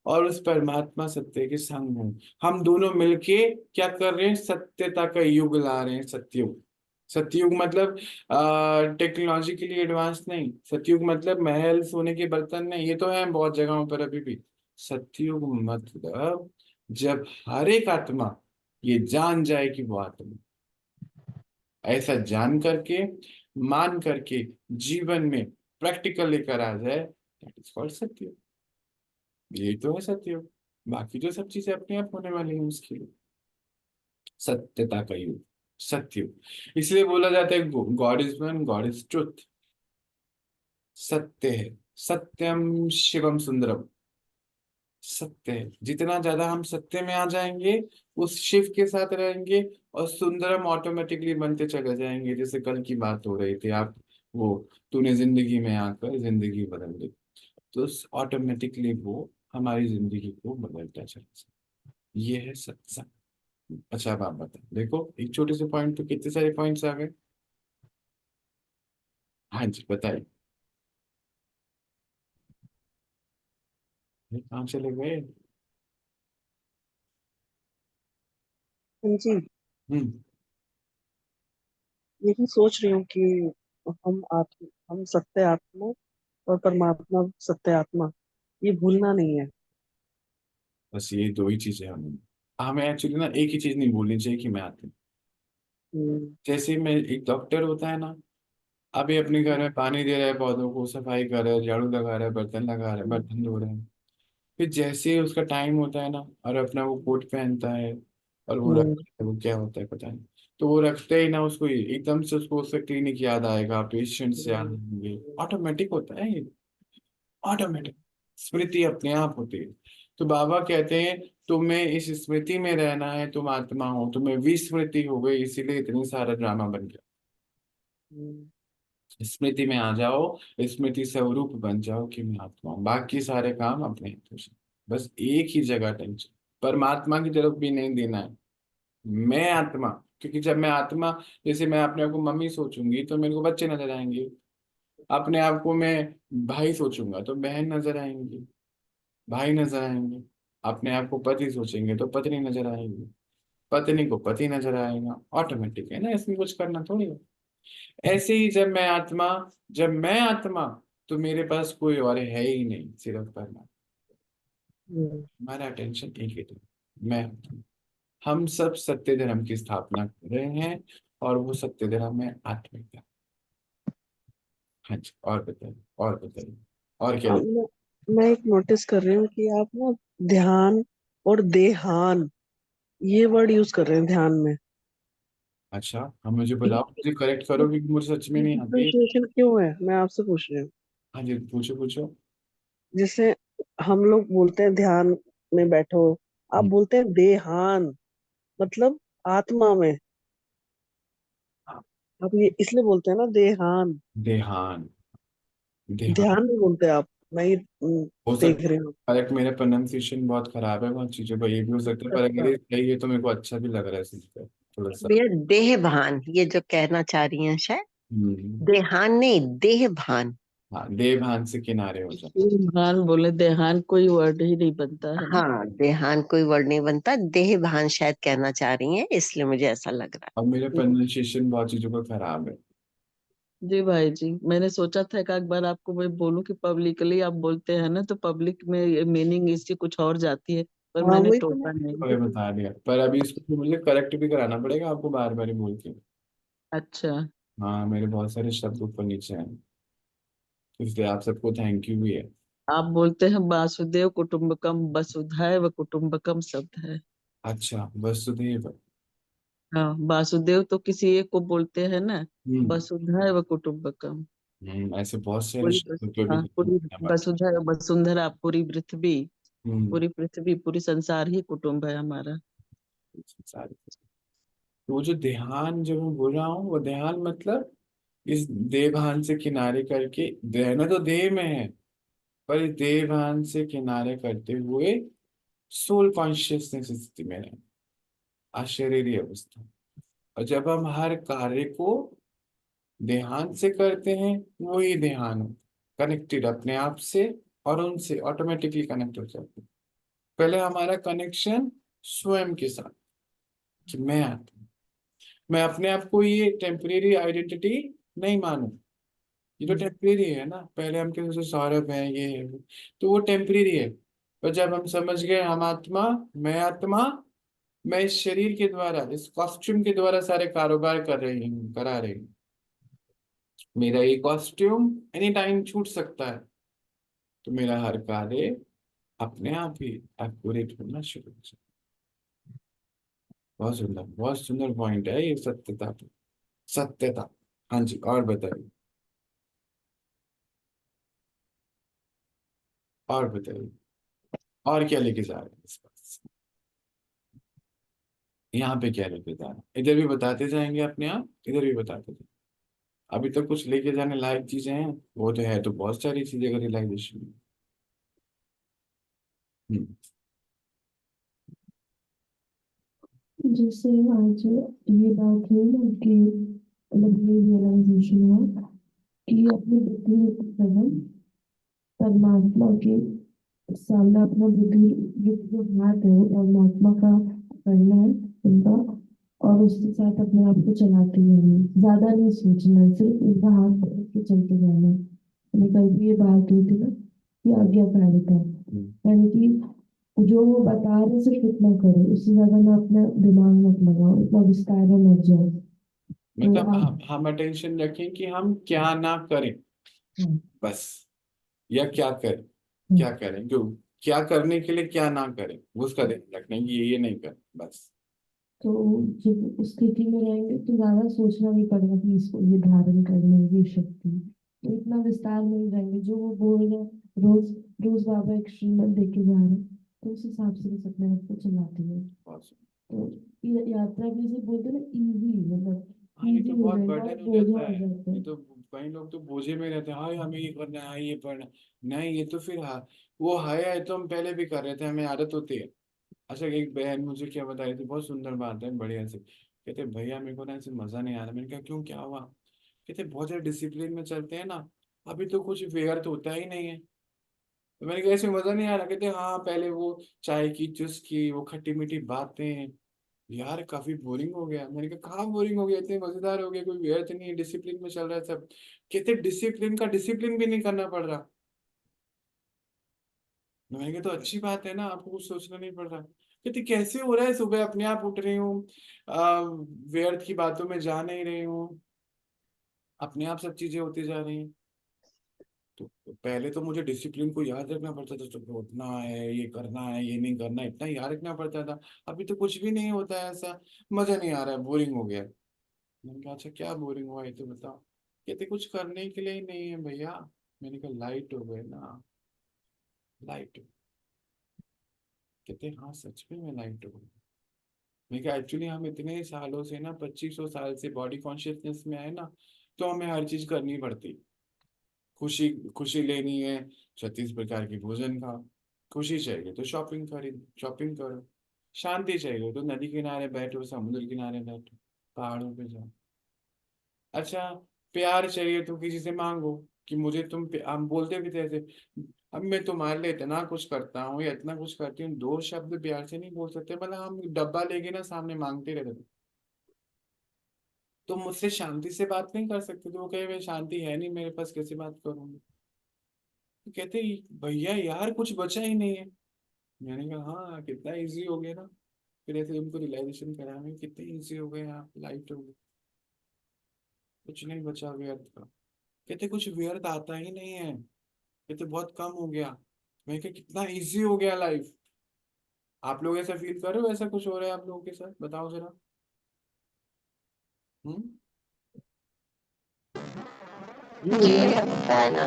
और उस परमात्मा सत्य के संग हूं। हम दोनों मिलके क्या कर रहे हैं, सत्यता का युग ला रहे हैं, सतयुग। सतयुग मतलब टेक्नोलॉजिकली एडवांस नहीं, सतयुग मतलब महल सोने के बर्तन नहीं, ये तो है बहुत जगहों पर अभी भी। सतयुग मतलब जब हर एक आत्मा ये जान जाए कि वो आत्मा, ऐसा जान करके, मान करके जीवन में प्रैक्टिकल लेकर आ जाए, दैट इज कॉल्ड सत्य। यही तो है सत्य। बाकी जो सब चीजें अपने आप होने वाली हैं उसके लिए। सत्यता का युग, सत्य। इसलिए बोला जाता है God is one, God is truth. सत्य है, सत्यम शिवम सुंदरम। सत्य है, जितना ज्यादा हम सत्य में आ जाएंगे, उस शिव के साथ रहेंगे, और सुंदरम ऑटोमेटिकली बनते चले जाएंगे। जैसे कल की बात हो रही थी, आप वो तूने जिंदगी में आकर जिंदगी बदल दी, तो ऑटोमेटिकली वो हमारी जिंदगी को बदलता चला जाए। ये है सत्संग। अच्छा अब आप बताओ, देखो एक छोटे से पॉइंट पे कितने सारे पॉइंट्स आ गए। हाँ जी बताइए। ये कहाँ चले गए। हाँ जी, हम्म। यही सोच रही हूँ कि हम सत्य आत्मा और परमात्मा सत्य आत्मा, ये भूलना नहीं है। बस ये दो ही चीजें हमें हमें एक्चुअली ना एक ही चीज नहीं भूलनी चाहिए कि मैं आती हूँ। हम्म, जैसे मैं एक डॉक्टर होता है ना, अभी अपने घर में पानी दे रहा है, पौधों को सफाई कर रहा है, झाड़ू लगा रहा है, बर्तन लगा रहा है, हम्म, बर्तन धो रहे हैं। फिर जैसे ही उसका टाइम होता है ना, और अपना वो कोट पहनता है, और वो हम्म, रखता है, वो क्या होता है पता नहीं, तो वो रखते ही ना उसको एकदम से उसको उसका क्लिनिक याद आएगा, पेशेंट से याद हम्म, आएंगे। ऑटोमेटिक होता है ये, ऑटोमेटिक स्मृति अपने आप होती है। तो बाबा कहते हैं तुम्हें इस स्मृति में रहना है, तुम आत्मा हो, तुम्हें विस्मृति हो गई, इसीलिए इतनी सारा ड्रामा बन गया। हम्म, स्मृति में आ जाओ, स्मृति स्वरूप बन जाओ कि मैं आत्मा हूँ, बाकी सारे काम अपने हाथों से। बस एक ही जगह टेंशन, परमात्मा की तरफ भी नहीं देना है। मैं आत्मा, क्योंकि जब मैं आत्मा, जैसे मैं अपने आप को मम्मी सोचूंगी तो मेरे को बच्चे नजर आएंगे, अपने आप को मैं भाई सोचूंगा तो बहन नजर आएंगी, भाई नजर आएंगे, अपने आप को पति सोचेंगे तो पत्नी नजर आएगी, पत्नी को पति नजर आएगा। ऑटोमेटिक है ना, इसमें कुछ करना थोड़ी है। ऐसे ही जब मैं आत्मा, तो मेरे पास कोई और है ही नहीं, सिर्फ परमात्मा। हम्म, हमारा अटेंशन एक ही तरफ, मैं आत्मा। हम सब सत्य धर्म की स्थापना कर रहे हैं, और वो सत्य धर्म है आत्मिकता। हाँ जी, और बताइए, और बताइए, और क्या अब मैं एक नोटिस कर रही हूँ कि आप ना ध्यान और देहान, ये वर्ड यूज कर रहे हैं ध्यान में। अच्छा हम मुझे ये बताओ, मुझे करेक्ट करो, क्योंकि मुझे सच में नहीं आती। डिफरेंशिएशन क्यों है, मैं आपसे पूछ रही हूँ। हाँ जी पूछो पूछो। जैसे हम लोग बोलते हैं ध्यान में बैठो, आप हम्म, बोलते हैं देहान, मतलब आत्मा में। हाँ, आप ये इसलिए बोलते हैं ना देहान, देहान, देहान। ध्यान नहीं बोलते आप। मैं ये हो देख सकता रही हूँ। है, करेक्ट, मेरा प्रोनाउंसिएशन बहुत खराब है बहुत चीजों का, ये भी हो सकता है, पर अगर अच्छा, ये सही है तो मेरे को अच्छा भी लग रहा है सुनकर थोड़ा सा। भैया देह भान ये जो कहना चाह रही हैं शायद, हम्म। देहान नहीं देह भान। हाँ, देवहान से किनारे हो जाए। देहान बोले, देहान कोई वर्ड ही नहीं बनता है ना। हाँ देहान कोई वर्ड नहीं बनता, देह भान शायद कहना चाह रही हैं, इसलिए मुझे ऐसा लग रहा अब मेरा प्रोनाउंसिएशन बहुत चीजों का खराब है। जी भाई जी, मैंने सोचा था कि एक बार आपको मैं बोलूं कि पब्लिकली आप बोलते हैं ना, तो पब्लिक में मीनिंग इसकी कुछ और जाती है, पर हाँ मैंने वही तो मैं टोका नहीं। तो बता दिया, पर अभी इसको तो मुझे करेक्ट भी कराना पड़ेगा आपको, बार बार ही बोल के। अच्छा। हाँ मेरे बहुत सारे शब्द ऊपर नीचे हैं, इसलिए आप सबको थैंक यू भी है। आप बोलते हैं वासुदेव कुटुंबकम, वसुधैव कुटुंबकम शब्द है। अच्छा वसुदेव। हाँ, वासुदेव तो किसी एक को बोलते हैं ना, हम्म। वसुधैव कुटुंबकम। ऐसे बहुत सारे पूरी शब्द पे भी हाँ, पूरी बात। वसुधैव वसुंधरा, पूरी पृथ्वी, हम्म। पूरी पृथ्वी, पूरी संसार ही कुटुंब है हमारा। सारे, तो वो जो ध्यान जो मैं बोल रहा हूँ, वो ध्यान मतलब इस देवभान से किनारे करके, रहना तो देह में है, पर इस देवभान से किनारे करते हुए सोल कॉन्शियसनेस स्थिति में है, अशरीरी अवस्था। और जब हम हर कार्य को ध्यान से करते हैं, वही ध्यान कनेक्टेड अपने आप से, और उनसे ऑटोमेटिकली कनेक्ट हो जाते हैं। पहले हमारा कनेक्शन स्वयं के साथ, कि मैं आता हूँ, मैं अपने आप को ये टेम्परेरी आइडेंटिटी नहीं मानूं। ये तो टेम्परेरी है ना, पहले हम कहते थे सौरभ है, ये है वो, तो वो टेम्परेरी है। पर जब हम समझ गए हम आत्मा, मैं आत्मा, मैं इस शरीर के द्वारा, इस कॉस्ट्यूम के द्वारा सारे कारोबार कर रही हूँ, करा रही हूँ। मेरा ये कॉस्ट्यूम एनी टाइम छूट सकता है, तो मेरा हर कार्य अपने आप ही एक्यूरेट होना शुरू हो जाए। बहुत सुंदर पॉइंट है ये, सत्यता पे सत्यता। हाँ जी, और बताइए, और बताइए, और क्या लेके जा रहे हैं इस पास, यहाँ पे क्या लेके जा रहे हैं, इधर भी बताते जाएंगे अपने आप, इधर भी बताते जाएंगे। अभी तक कुछ लेके जाने लायक चीजें हैं, वो तो है, तो बहुत सारी चीजें अगर रियलाइजेशन में। हम्म। जैसे आज ये बात हुई ना कि मतलब ये रियलाइजेशन हुआ कि अपनी बुद्धि में प्रबंध परमात्मा के सामने अपना बुद्धि जो हाथ है वो परमात्मा का करना है उनका, और उसके साथ अपने आप को चलाते रहना है, ज्यादा नहीं सोचना है, सिर्फ उनका हाथ पकड़ के चलते जाना है। मैंने कल भी ये बात हुई थी ना कि आज्ञाकारिता, यानी कि जो वो बता रहे सिर्फ इतना करो, उससे ज्यादा ना अपना दिमाग मत लगाओ, इतना विस्तार में मत जाओ। तो मतलब आप हम अटेंशन रखें कि हम क्या ना करें, बस, या क्या करें, क्या करें, जो क्या करने के लिए क्या ना करें, उसका ध्यान रखना है कि ये नहीं करें, बस। तो जब उस स्थिति में रहेंगे तो ज्यादा सोचना नहीं पड़ेगा कि इसको ये धारण करना है, ये शक्ति, तो इतना विस्तार में नहीं रहेंगे। जो वो बोल रहे हैं रोज रोज बाबा एक श्रीमत देके जा रहे हैं, तो उस हिसाब से बस अपने आप को चलाते हैं। बहुत तो ये यात्रा भी से बोलते हैं ना, इजी, मतलब हाँ, ये इजी तो हो बहुत जाएगा और बर्डन हो बोझा जाता हो है। जाता ये है। तो कई लोग तो बोझे में रहते हैं, हाय हमें ये करना है, हाय ये पढ़ना है। नहीं, ये तो फिर हाँ, वो है तो हम पहले भी कर रहे थे, हमें आदत होती है। अच्छा, एक बहन मुझे क्या बता रही थी, बहुत सुंदर बात है, बढ़िया से, कहते भैया मेरे को ना ऐसे मजा नहीं आ रहा। मैंने कहा क्यों, क्या हुआ? कहते बहुत ज्यादा डिसिप्लिन में चलते हैं ना, अभी तो कुछ व्यर्थ होता ही नहीं है। तो मैंने कहा ऐसे मजा नहीं आ रहा? कहते हाँ, पहले वो चाय की चुस्की, वो खट्टी मीठी बातें, यार काफी बोरिंग हो गया। मैंने कहा कहाँ बोरिंग हो गया, इतने मजेदार हो गया, कोई व्यर्थ नहीं है, डिसिप्लिन में चल रहा है सब। कहते डिसिप्लिन का डिसिप्लिन भी नहीं करना पड़ रहा। मैंने कहा तो अच्छी बात है ना, आपको कुछ सोचना नहीं पड़ रहा। कहते कैसे हो रहा है, सुबह अपने आप उठ रही हूँ, व्यर्थ की बातों में जा नहीं रही हूँ, अपने आप सब चीजें होती जा रही हैं। तो पहले तो मुझे डिसिप्लिन को याद रखना पड़ता था, सुबह उठना है, ये करना है, ये नहीं करना, इतना याद रखना पड़ता था। अभी तो कुछ भी नहीं होता है ऐसा, मजा नहीं आ रहा है, बोरिंग हो गया। मैंने कहा अच्छा क्या बोरिंग हुआ, ये तो बताओ। कहते कुछ करने के लिए ही नहीं है भैया। मैंने कहा लाइट हो गए ना, लाइट। कहते हाँ सच में मैं लाइट हो गई। मैंने कहा एक्चुअली हम इतने सालों से ना, 2500 साल से बॉडी कॉन्शियसनेस में आए ना, तो हमें हर चीज करनी पड़ती। खुशी, खुशी लेनी है, 36 प्रकार की भोजन खाओ। खुशी चाहिए तो शॉपिंग खरीद, शॉपिंग करो। शांति चाहिए तो नदी किनारे बैठो, समुद्र किनारे बैठो, पहाड़ों पे जाओ। अच्छा, प्यार चाहिए तो किसी से मांगो कि मुझे तुम हम बोलते भी थे ऐसे, अब मैं तुम्हारे लिए इतना कुछ करता हूँ या इतना कुछ करती हूँ, दो शब्द प्यार से नहीं बोल सकते? मतलब हम डब्बा लेके ना सामने मांगते रहते थे। तो मुझसे शांति से बात नहीं कर सकते? तो वो कहे भाई शांति है नहीं मेरे पास, कैसे बात करूंगी? तो कहते भैया यार कुछ बचा ही नहीं है। मैंने कहा हाँ, कितना इजी हो गया ना। फिर ऐसे उनको रियलाइजेशन करा, मैं कितने इजी हो गए, यहाँ लाइट हो गई, कुछ नहीं बचा व्यर्थ का। कहते कुछ व्यर्थ आता ही नहीं है, ये तो बहुत कम हो गया। मैं क्या, कितना इजी हो गया लाइफ। आप लोग ऐसा फील कर रहे हो, ऐसा कुछ हो रहा है आप लोगों के साथ? बताओ जरा। हम्म। जी होता है ना।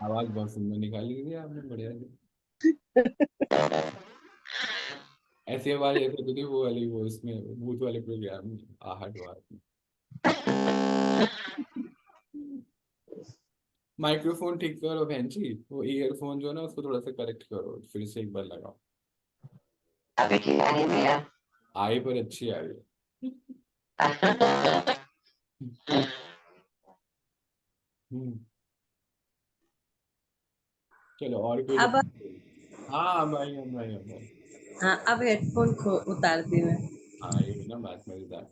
आवाज बहुत सुंदर निकाली है आपने, बढ़िया से। ऐसी आवाज ऐसे तो नहीं, वो वाली, वो इसमें भूत वाले प्रोग्राम में, आहट वाट में। माइक्रोफोन ठीक करो बहन जी, वो ईयरफोन जो है ना उसको थोड़ा सा करेक्ट करो, फिर से एक बार लगाओ। अभी ठीक आ रही भैया? आई पर अच्छी आ रही है। हम्म। चलो और कोई अब हाँ भाई, हम भाई, हम भाई। हाँ, अब हेडफोन उतारती मैं। हाँ, ये ना बात मजेदार।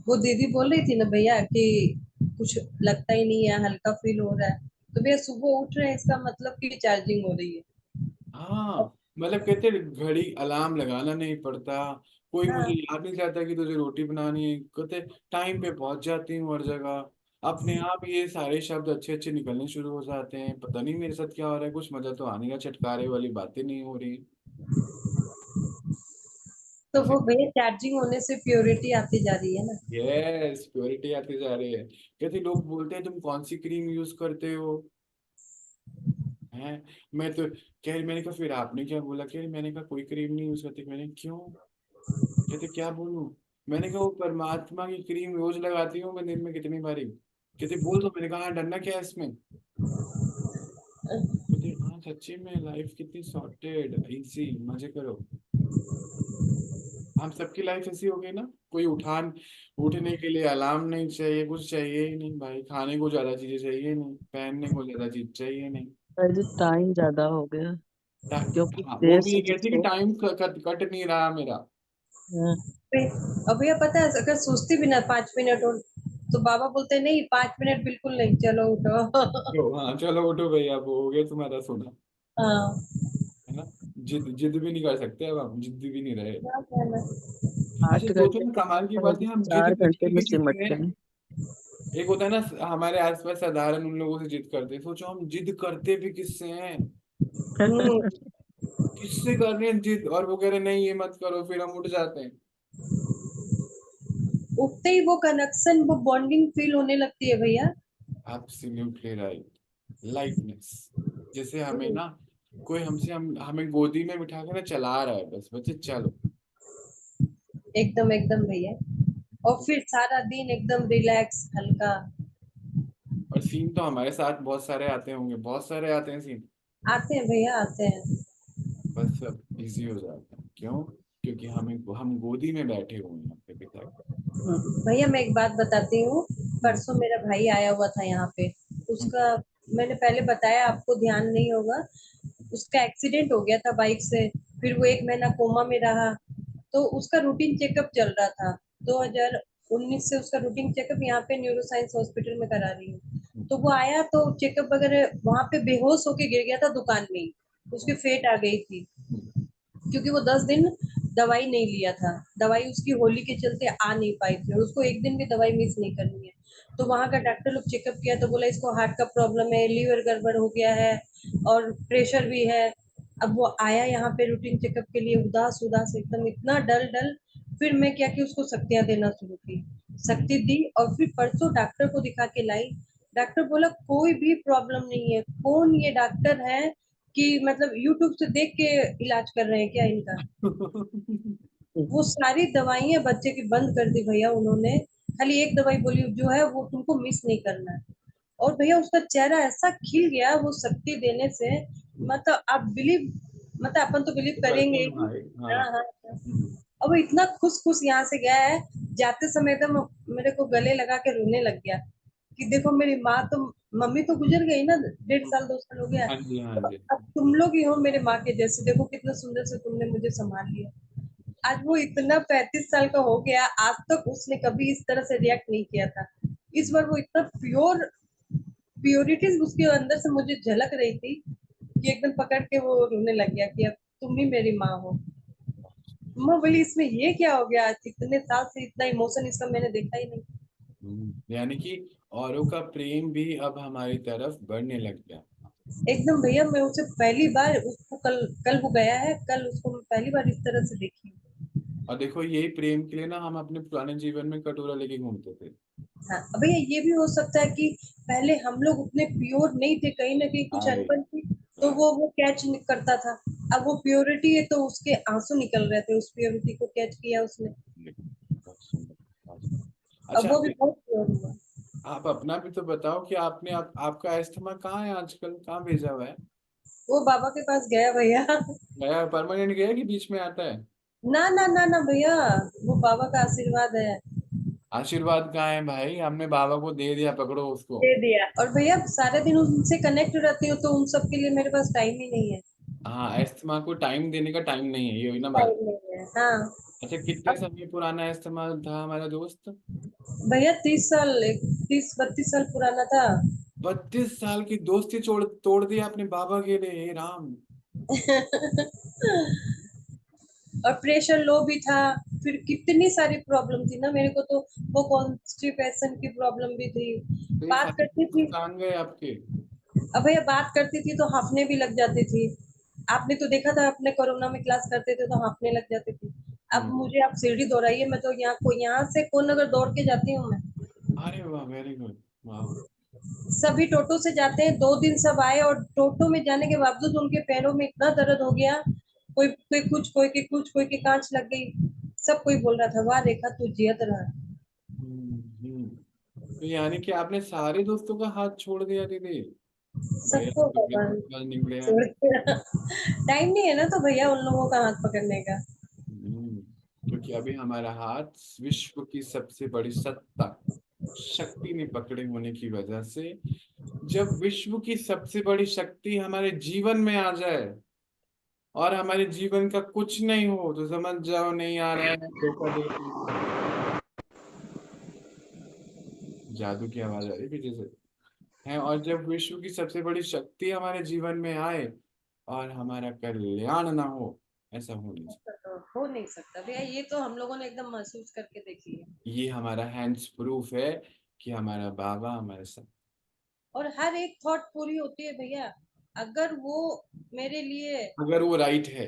वो दीदी बोल रही थी ना भैया कि कुछ लगता ही नहीं है, हल्का फील हो रहा है। तो भैया सुबह उठ रहे हैं, इसका मतलब कि चार्जिंग हो रही है। हाँ, मतलब कहते घड़ी अलार्म लगाना नहीं पड़ता, कोई मुझे हाँ, याद नहीं रहता कि तुझे रोटी बनानी है, कहते टाइम पे पहुंच जाती हूँ हर जगह। अपने आप ये सारे शब्द अच्छे अच्छे निकलने शुरू हो जाते हैं। पता नहीं मेरे साथ क्या हो रहा है, कुछ मजा तो आने का, छटकारे वाली बातें नहीं हो रही। तो ऐसे वो भैया चार्जिंग होने से प्योरिटी आती जा रही है ना। यस, प्योरिटी आती जा रही है। कहते लोग बोलते हैं तुम कौन सी क्रीम यूज करते हो, हैं? मैं तो कह रही, मैंने कहा फिर आपने क्या बोला? कह रही मैंने कहा कोई क्रीम नहीं यूज करती। मैंने क्यों? कहते क्या बोलूं? मैंने कहा वो परमात्मा की क्रीम रोज लगाती हूँ मैं, दिन में कितनी बारी। कहते बोल दो। मैंने कहा हाँ, डरना क्या है इसमें? कहते हाँ सच्ची में लाइफ कितनी सॉर्टेड, इजी, मजे करो। हम सबकी लाइफ ऐसी हो गई ना, कोई उठने के लिए अलार्म नहीं चाहिए, कुछ चाहिए ही नहीं भाई, खाने को ज्यादा चीजें चाहिए नहीं, पहनने को ज्यादा चीज चाहिए नहीं। भाई जी टाइम ज्यादा हो गया, क्योंकि हाँ, वो देर भी से ये जो कहती कि सो। टाइम कट नहीं रहा मेरा। हाँ, और भैया पता है अगर सोचती भी ना 5 मिनट और, तो बाबा बोलते नहीं 5 मिनट बिल्कुल नहीं, चलो उठो। तो हाँ चलो उठो भैया, वो हो गया तुम्हारा सोना, हाँ, है ना। जिद जिद भी नहीं कर सकते अब, हम जिद भी नहीं रहे। क्या कहना। अच्छा आठ सोचो घंटे ना, से कमाल की भाई बात जी है, हम जिद 4 घंटे करके में भी चुके सिमटते हैं। एक होता है ना हमारे आसपास साधारण, उन लोगों से जिद करते हैं। सोचो हम जिद करते भी किससे हैं, हम्म, हैं। किससे कर रहे हैं जिद, और वो कह रहे हैं, नहीं ये मत करो, फिर हम उठ जाते हैं। उठते ही वो कनेक्शन, वो बॉन्डिंग फील होने लगती है भैया। Absolutely right. लाइटनेस, जैसे हमें हम्म, ना कोई हमें गोदी में बिठा के ना चला रहा है, बस बच्चे चलो। एकदम एकदम भैया। और फिर सारा दिन एकदम रिलैक्स हल्का। और सीन तो हमारे साथ बहुत सारे आते होंगे, बहुत सारे आते हैं सीन। आते हैं भैया आते हैं। बस सब इजी हो जाता है, क्यों? क्योंकि हम गोदी में बैठे हुए हैं अपने पिता के। भैया मैं एक बात बताती हूँ। हम्म, परसों मेरा भाई आया हुआ था यहाँ पे। हम्म, उसका, मैंने पहले बताया आपको, ध्यान नहीं होगा। उसका एक्सीडेंट हो गया था बाइक से। फिर वो 1 महीना कोमा में रहा। तो उसका रूटीन चेकअप चल रहा था। 2019 से उसका रूटीन चेकअप यहाँ पे न्यूरो साइंस हॉस्पिटल में करा रही हूँ। तो वो आया तो चेकअप वगैरह वहां पे बेहोश होके गिर गया था दुकान में ही। उसकी फेट आ गई थी। हम्म, क्योंकि वो 10 दिन दवाई नहीं लिया था। दवाई उसकी होली के चलते आ नहीं पाई थी और उसको एक दिन भी दवाई मिस नहीं करनी है। तो वहां का डॉक्टर लोग चेकअप किया तो बोला इसको हार्ट का प्रॉब्लम है, लीवर गड़बड़ हो गया है और प्रेशर भी है। अब वो आया यहाँ पे रूटीन चेकअप के लिए, उदास उदास एकदम, इतना डल डल। फिर मैं क्या की उसको शक्तियां देना शुरू की। शक्ति दी और फिर परसों डॉक्टर को दिखा के लाई। डॉक्टर बोला कोई भी प्रॉब्लम नहीं है। कौन ये डॉक्टर है कि मतलब यूट्यूब से देख के इलाज कर रहे हैं क्या इनका। वो सारी दवाइयां बच्चे की बंद कर दी भैया उन्होंने। खाली एक दवाई बोली जो है वो तुमको मिस नहीं करना है। और भैया उसका चेहरा ऐसा खिल गया वो शक्ति देने से। मतलब आप बिलीव, मतलब अपन तो बिलीव करते करेंगे हैं ही। भाई, हाँ। हाँ हाँ हाँ। अब वो इतना खुश खुश यहाँ से गया है। जाते समय एकदम मेरे को गले लगा के रोने लग गया कि देखो मेरी माँ तो, मम्मी तो गुजर गई ना, 1.5 साल 2 साल हो गया। हाँ जी, हाँ तो जी। अब तुम लोग ही हो मेरे माँ के जैसे, देखो कितना सुंदर से तुमने मुझे संभाल लिया। आज वो इतना 35 साल का हो गया, आज तक उसने कभी इस तरह से रिएक्ट नहीं किया था। इस बार वो इतना प्योरिटी उसके अंदर से मुझे झलक रही थी कि एकदम पकड़ के वो रोने लग गया कि अब तुम ही मेरी माँ हो। मैं बोली इसमें ये क्या हो गया, आज इतने साल से इतना इमोशन इसका मैंने देखा ही नहीं। यानी कि औरों का प्रेम भी अब हमारी तरफ बढ़ने लग गया। एकदम भैया, मैं उसे पहली बार, उसको कल कल वो गया है, कल उसको मैं पहली बार इस तरह से देखी। और देखो यही प्रेम के लिए ना हम अपने पुराने जीवन में कटोरा लेके घूमते थे। हाँ भैया ये भी हो सकता है कि पहले हम लोग उतने प्योर नहीं थे, कहीं ना कहीं कुछ राइट, अनबन थी। तो राइट। वो कैच करता था। अब वो प्योरिटी है तो उसके आंसू निकल रहे थे, उस प्योरिटी को कैच किया उसने। बहुत सुंदर, बहुत सुंदर। अब अच्छा वो भी बहुत प्योर हुआ। आप अपना भी तो बताओ कि आपका अस्थमा कहाँ है आजकल, कहाँ भेजा हुआ है? वो बाबा के पास गया भैया। गया परमानेंट गया कि बीच में आता है? ना ना ना ना भैया, वो बाबा का आशीर्वाद है। आशीर्वाद कहाँ है भाई, हमने बाबा को दे दिया, पकड़ो उसको। दे दिया। और भैया सारे दिन उनसे कनेक्ट रहती हूँ तो उन सब के लिए मेरे पास टाइम ही नहीं है। हाँ, अस्थमा को टाइम देने का टाइम नहीं है, ये हुई ना बात। टाइम नहीं है हाँ। अच्छा कितने अब समय पुराना अस्थमा था हमारा दोस्त? भैया 30 साल, 30 32 साल पुराना था। 32 साल की दोस्ती तोड़ तोड़ दी आपने बाबा के लिए, हे राम। और प्रेशर लो भी था। फिर कितनी सारी प्रॉब्लम थी ना मेरे को, तो वो कॉन्स्टिपेशन की प्रॉब्लम भी थी। तो ये बात सारे करती थी, नुकसान गए आपके। अब भैया बात करती थी तो हांफने भी लग जाती थी। आपने तो देखा था, अपने कोरोना में क्लास करते थे तो हांफने लग जाती थी। अब हम्म। मुझे आप सीढ़ी दौड़ाइए, मैं तो यहाँ से कौन अगर दौड़ के जाती हूँ मैं। अरे वाह, वेरी गुड। वाह। सभी टोटो से जाते हैं, 2 दिन सब आए और टोटो में जाने के बावजूद उनके पैरों में इतना दर्द हो गया। कोई कोई कुछ, कोई के कुछ, कोई के कांच लग गई। सब कोई बोल रहा था, वाह रेखा तू जियत रहा। हम्म। तो यानी कि आपने सारे दोस्तों का हाथ छोड़ दिया दीदी। भैया सबको तो भगवान बिल्कुल निकले हैं। छोड़ के टाइम नहीं है ना, तो भैया उन लोगों का हाथ पकड़ने का। हम्म, क्योंकि अभी हमारा हाथ विश्व की सबसे बड़ी सत्ता शक्ति ने पकड़े होने की वजह से, जब विश्व की सबसे बड़ी शक्ति हमारे जीवन में आ जाए और हमारे जीवन का कुछ नहीं हो, तो समझ जाओ नहीं आ रहा है, धोखा दे रही है। जादू की आवाज आ रही है पीछे से। है, और जब विश्व की सबसे बड़ी शक्ति हमारे जीवन में आए और हमारा कल्याण ना हो, ऐसा हो नहीं सकता। तो हो नहीं सकता भैया, ये तो हम लोगों ने एकदम महसूस करके देख लिया। ये हमारा हैंड्स प्रूफ है कि हमारा बाबा हमारे साथ। और हर एक थॉट पूरी होती है भैया, अगर वो मेरे लिए, अगर वो राइट है।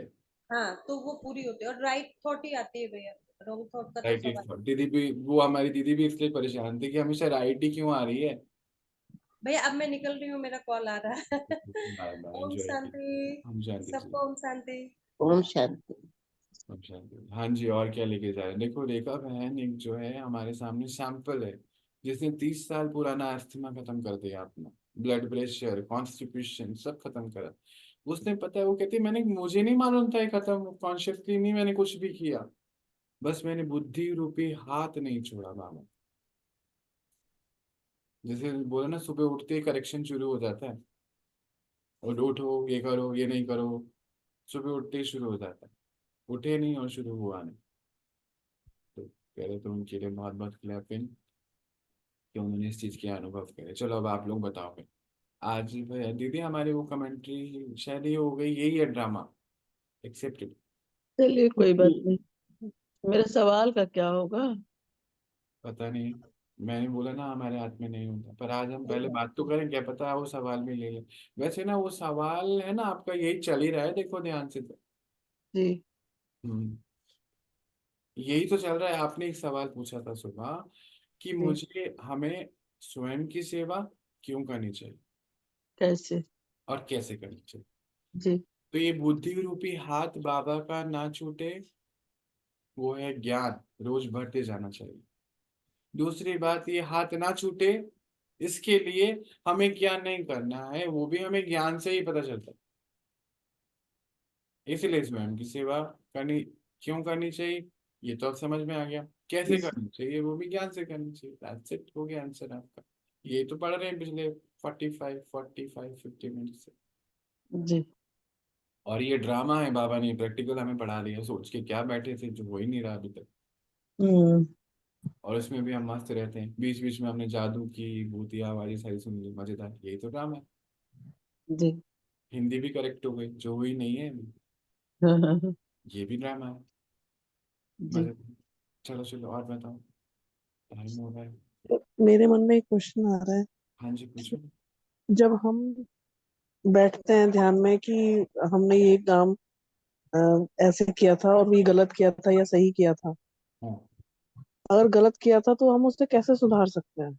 हाँ तो वो पूरी होती है, और राइट थॉट ही आती है भैया। रॉन्ग थॉट का तो राइट सवाल। इज दीदी भी, वो हमारी दीदी भी इसलिए परेशान थी कि हमेशा राइट ही क्यों आ रही है। भैया अब मैं निकल रही हूँ, मेरा कॉल आ रहा है। बाय बाय, ओम एंजॉय कीजिए। शांति। हम शांति जी। सबको ओम शांति। ओम शांति। हम शांति। हाँ जी, और क्या लेके जा रहे हैं? देखो रेखा बहन एक जो है हमारे सामने सैंपल है, जिसने 30 साल पुराना अस्थमा खत्म कर दिया अपना। ब्लड प्रेशर, कॉन्स्टिपेशन सब खत्म करा। उसने, पता है वो कहती है, मैंने, मुझे नहीं मालूम था ये खत्म, कॉन्शियसली नहीं मैंने कुछ भी किया, बस मैंने बुद्धि रूपी हाथ नहीं छोड़ा बाबा। जैसे बोले ना, सुबह उठते ही करेक्शन शुरू हो जाता है, और उठो ये करो ये नहीं करो, सुबह उठते ही शुरू हो जाता है। उठे नहीं और शुरू हुआ नहीं। तो कह रहे तो उनके लिए बहुत बहुत क्लैपिंग कि उन्होंने इस चीज के अनुभव करे। चलो अब आप लोग बताओ फिर। आज भैया दीदी हमारी वो कमेंट्री शायद ये हो गई, यही है ड्रामा, एक्सेप्टेड। चलिए कोई बात नहीं। मेरे सवाल का क्या होगा? पता नहीं, मैंने बोला ना हमारे हाथ में नहीं होता, पर आज हम पहले बात तो करें, क्या पता वो सवाल भी ले लें। वैसे ना वो सवाल है ना आपका, यही चल ही रहा है, देखो ध्यान से तो। जी। हम्म, यही तो चल रहा है। आपने एक सवाल पूछा था सुबह कि जी। मुझे, हमें स्वयं की सेवा क्यों करनी चाहिए कैसे? और कैसे करनी चाहिए। जी। तो ये बुद्धि रूपी हाथ बाबा का ना छूटे, वो है ज्ञान, रोज बढ़ते जाना चाहिए। दूसरी बात, ये हाथ ना छूटे, इसके लिए हमें ज्ञान नहीं करना है, वो भी हमें ज्ञान से ही पता चलता है। इसीलिए स्वयं की सेवा करनी क्यों करनी चाहिए, ये तो अब समझ में आ गया। कैसे करनी चाहिए, वो भी ज्ञान से करनी चाहिए। दैट्स इट, हो गया आंसर आपका। ये तो पढ़ रहे हैं पिछले 50 मिनट से। जी। और ये ड्रामा है, बाबा ने प्रैक्टिकल हमें पढ़ा दिया, सोच के क्या बैठे थे, जो हो ही नहीं रहा अभी तक। हम्म। और इसमें भी हम मस्त रहते हैं, बीच बीच में हमने जादू की भूतिया आवाजें सारी सुन ली, मजेदार। यही तो ड्रामा है। जी। हिंदी भी करेक्ट हो गई, जो हुई नहीं है अभी। हाँ हाँ हाँ। ये भी ड्रामा है। जी। मजे। चलो चलो और बताओ, टाइम हो रहा है। मेरे मन में एक क्वेश्चन आ रहा है। हाँ जी पूछो। जब हम बैठते हैं ध्यान में कि हमने ये काम ऐसे किया था और ये गलत किया था या सही किया था, हाँ। अगर गलत किया था तो हम उसे कैसे सुधार सकते हैं,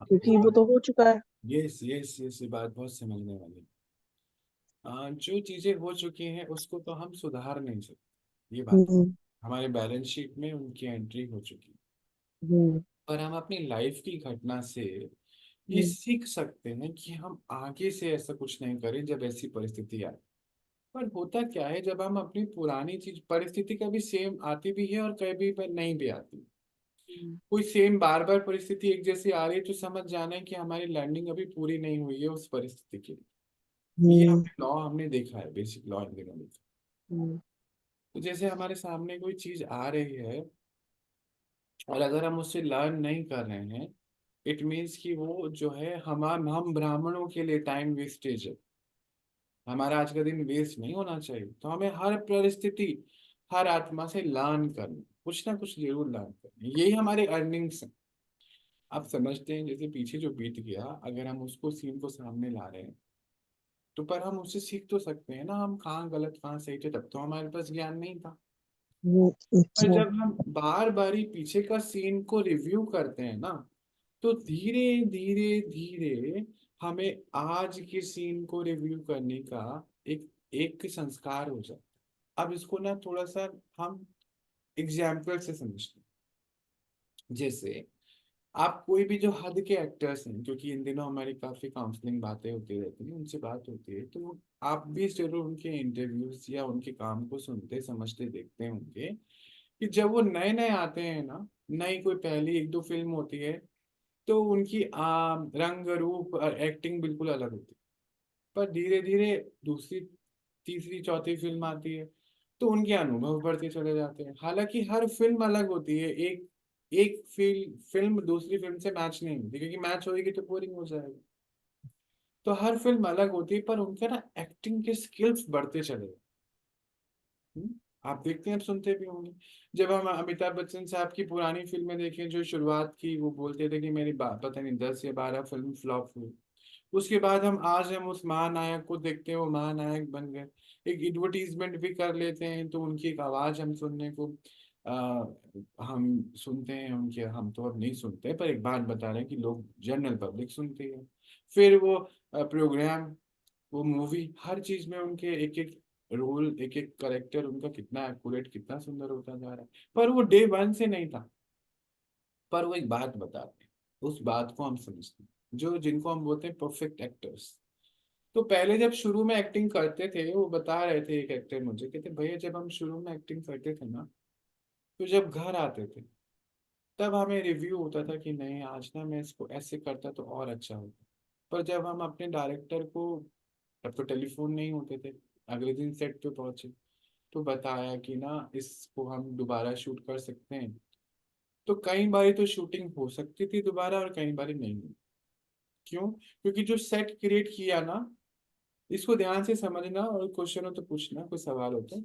क्योंकि वो तो हो चुका है। यस यस यस, ये बात बहुत समझने वाली है। जो चीजें हो चुकी हैं उसको तो हम सुधार नहीं सकते, ये बात। हम्म। हमारे बैलेंस शीट में उनकी एंट्री हो चुकी है। हम्म। पर हम अपनी लाइफ की घटना से ये हम्म। सीख सकते हैं कि हम आगे से ऐसा कुछ नहीं करें जब ऐसी परिस्थिति आए। पर होता क्या है, जब हम अपनी पुरानी चीज, परिस्थिति कभी सेम आती भी है और कभी पर नहीं भी आती। कोई सेम बार बार परिस्थिति एक जैसी आ रही है, तो समझ जाना है कि हमारी लर्निंग अभी पूरी नहीं हुई है उस परिस्थिति के लिए। ये हम्म। हमने लॉ हमने देखा है, बेसिक लॉ इन दिनों में। हम्म। तो जैसे हमारे सामने कोई चीज आ रही है, और अगर हम उससे लर्न नहीं कर रहे हैं, इट मीन्स कि वो जो है, हम ब्राह्मणों के लिए टाइम वेस्टेज है। हमारा आज का दिन वेस्ट नहीं होना चाहिए। तो हमें हर परिस्थिति, हर आत्मा से लर्न करना, कुछ ना कुछ जरूर लर्न करना, यही हमारे अर्निंग्स हैं। आप समझते हैं जैसे पीछे जो बीत गया, अगर हम उसको सीन को सामने ला रहे हैं तो पर हम उससे सीख तो सकते हैं ना, हम कहाँ गलत कहाँ सही थे, तब तो हमारे पास ज्ञान नहीं था। पर अच्छा। जब हम बार बार ही पीछे का सीन को रिव्यू करते हैं ना, तो धीरे धीरे धीरे हमें आज के सीन को रिव्यू करने का एक एक संस्कार हो जाता है। अब इसको ना थोड़ा सा हम एग्जाम्पल से समझते हैं। जैसे आप कोई भी जो हद के एक्टर्स हैं, क्योंकि इन दिनों हमारी काफी काउंसलिंग बातें होती रहती हैं, उनसे बात होती है, तो आप भी जरूर उनके इंटरव्यूज या उनके काम को सुनते समझते देखते होंगे कि जब वो नए नए आते हैं ना, नई कोई पहली एक दो फिल्म होती है, तो उनकी रंग रूप और एक्टिंग बिल्कुल अलग होती है। पर धीरे धीरे दूसरी तीसरी चौथी फिल्म आती है तो उनके अनुभव बढ़ते चले जाते हैं। हालांकि हर फिल्म अलग होती है, एक एक फिल्म दूसरी फिल्म से मैच नहीं होती, क्योंकि मैच होगी तो बोरिंग हो जाएगा। तो हर फिल्म अलग होती है, पर उनके ना एक्टिंग के स्किल्स बढ़ते चले जाते हैं। आप देखते हैं, आप सुनते भी होंगे, जब हम अमिताभ बच्चन साहब की पुरानी फिल्में देखें, जो शुरुआत की, वो बोलते थे कि मेरी पता नहीं 10 या 12 फिल्म फ्लॉप हुई। उसके बाद हम उस महानायक को देखते हैं, वो महानायक बन गए। एक एडवर्टीजमेंट भी कर लेते हैं तो उनकी एक आवाज हम सुनने को आ, हम सुनते हैं उनके, हम तो अब नहीं सुनते, पर एक बात बता रहे हैं कि लोग जनरल पब्लिक सुनती है। फिर वो प्रोग्राम, वो मूवी, हर चीज में उनके एक एक रोल, एक एक करेक्टर उनका कितना एक्यूरेट, कितना सुंदर होता जा रहा है। पर वो डे वन से नहीं था। पर वो एक बात बताते हैं, उस बात को हम समझते हैं, जो जिनको हम बोलते हैं परफेक्ट एक्टर्स। तो पहले जब शुरू में एक्टिंग करते थे, वो बता रहे थे एक एक्टर मुझे, कहते भैया जब हम शुरू में एक्टिंग करते थे ना, तो जब घर आते थे तब हमें रिव्यू होता था कि नहीं आज ना मैं इसको ऐसे करता तो और अच्छा होता। पर जब हम अपने डायरेक्टर को, तब तो टेलीफोन नहीं होते थे, अगले दिन सेट पे पहुंचे तो बताया कि ना इसको हम दोबारा शूट कर सकते हैं। तो कई बारी तो शूटिंग हो सकती थी दोबारा और कई बारी नहीं हुई। क्यों? क्योंकि जो सेट क्रिएट किया ना, इसको ध्यान से समझना, और क्वेश्चन हो तो पूछना, कोई सवाल हो तो।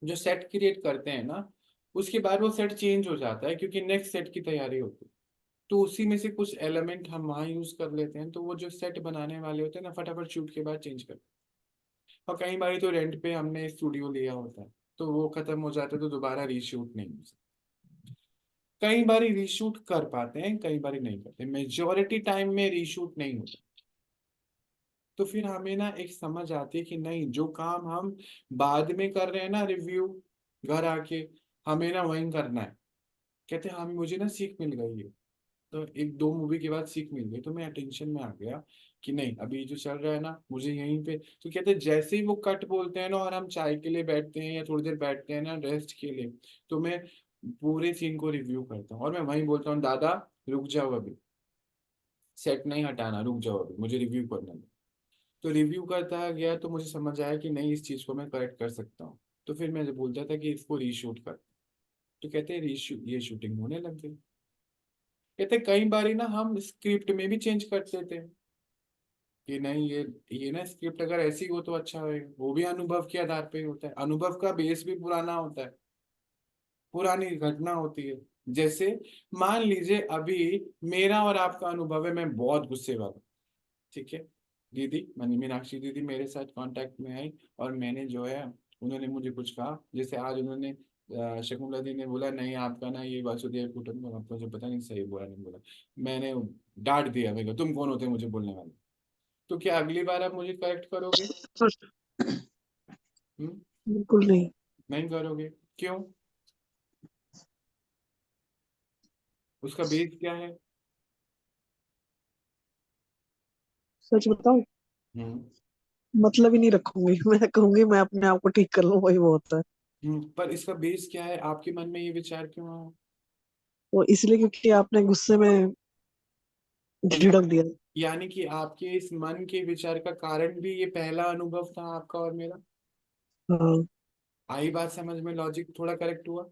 जो सेट क्रिएट करते हैं ना, उसके बाद वो सेट चेंज हो जाता है, क्योंकि नेक्स्ट सेट की तैयारी होती है। तो उसी में से कुछ एलिमेंट हम वहाँ यूज कर लेते हैं, तो वो जो सेट बनाने वाले होते हैं ना, फटाफट शूट के बाद चेंज कर। और कई बार तो रेंट पे हमने स्टूडियो लिया होता है, तो वो खत्म हो जाता है तो दोबारा रीशूट नहीं हो सकता। कई बार रीशूट कर पाते हैं, कई बार नहीं करते, मेजोरिटी टाइम में रीशूट नहीं होता। तो फिर हमें ना एक समझ आती है कि नहीं, जो काम हम बाद में कर रहे हैं ना रिव्यू, घर आके हमें ना वही करना है। कहते हैं हम, मुझे ना सीख मिल गई है। तो एक दो मूवी के बाद सीख मिल गई, तो मैं अटेंशन में आ गया कि नहीं अभी जो चल रहा है ना मुझे यहीं पे। तो कहते हैं जैसे ही वो कट बोलते हैं ना, और हम चाय के लिए बैठते हैं या थोड़ी देर बैठते हैं ना रेस्ट के लिए, तो मैं पूरे सीन को रिव्यू करता हूँ और मैं वहीं बोलता हूँ, दादा रुक जाओ अभी, सेट नहीं हटाना, रुक जाओ अभी, मुझे रिव्यू करना है। तो रिव्यू करता गया तो मुझे समझ आया कि नहीं, इस चीज को मैं करेक्ट कर सकता हूँ। तो फिर मैं बोलता था कि इसको रीशूट कर। तो कहते हैं ये शूटिंग होने लग गई। कहते कई बार ना हम स्क्रिप्ट में भी चेंज कर देते हैं कि नहीं, ये ना स्क्रिप्ट अगर ऐसी हो तो अच्छा होगा। वो भी अनुभव के आधार पे ही होता है, अनुभव का बेस भी पुराना होता है, पुरानी घटना होती है। जैसे मान लीजिए अभी मेरा और आपका अनुभव है, मैं बहुत गुस्से वाला हूं, ठीक है। दीदी मनी मीनाक्षी दीदी मेरे साथ कांटेक्ट में आई, और मैंने जो है, उन्होंने मुझे कुछ कहा, जैसे आज उन्होंने शकुंतला दी ने बोला नहीं आपका ना ये वासुदेव कुटुंब, आपको जो पता नहीं सही बोला नहीं बोला, मैंने डांट दिया, मैं कहा, तुम कौन होते मुझे बोलने वाले। तो क्या अगली बार आप मुझे करेक्ट करोगे? हम्म? बिल्कुल नहीं। नहीं करोगे। क्यों? उसका बेस क्या है? सच बताऊं, हम्म। मतलब ही नहीं रखूंगी। मैं कहूंगी मैं अपने आप को ठीक कर लूं, वही बहुत है। पर इसका बेस क्या है, आपके मन में ये विचार क्यों आया? वो इसलिए क्योंकि आपने गुस्से में या, झिड़क दिया। यानी कि आपके इस मन के विचार का कारण भी ये पहला अनुभव था आपका और मेरा। हाँ। आई बात समझ में, लॉजिक थोड़ा करेक्ट हुआ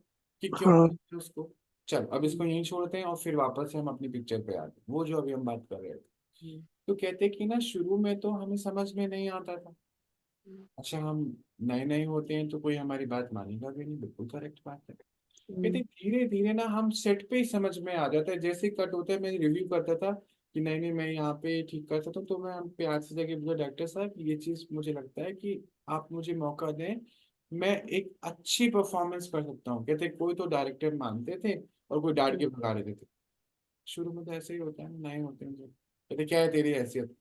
कि क्यों हाँ। बोलते हैं उसको। चल अब इसको यहीं छोड़ते हैं और फिर वापस से हम अपनी पिक्चर पे आते हैं, वो जो अभी हम बात कर रहे थे। तो कहते हैं कि ना शुरू में तो हमें समझ में नहीं आता था, अच्छा, हम नए नए होते हैं तो कोई हमारी बात मानेगा भी नहीं, बिल्कुल करेक्ट बात है। कहते धीरे धीरे ना हम सेट पे ही समझ में आ जाता है, जैसे कट होता है। मैं रिव्यू करता था कि नहीं नहीं मैं यहाँ पे ठीक करता था, तो मैं हम प्यार से जाके बोला डॉक्टर साहब ये चीज मुझे लगता है कि आप मुझे मौका दें, मैं एक अच्छी परफॉर्मेंस कर सकता हूँ। कहते कोई तो डायरेक्टर मानते थे और कोई डांट के भगा देते थे। शुरू में तो ऐसे ही होता है, नए होते हैं जब। कहते क्या है तेरी हैसियत।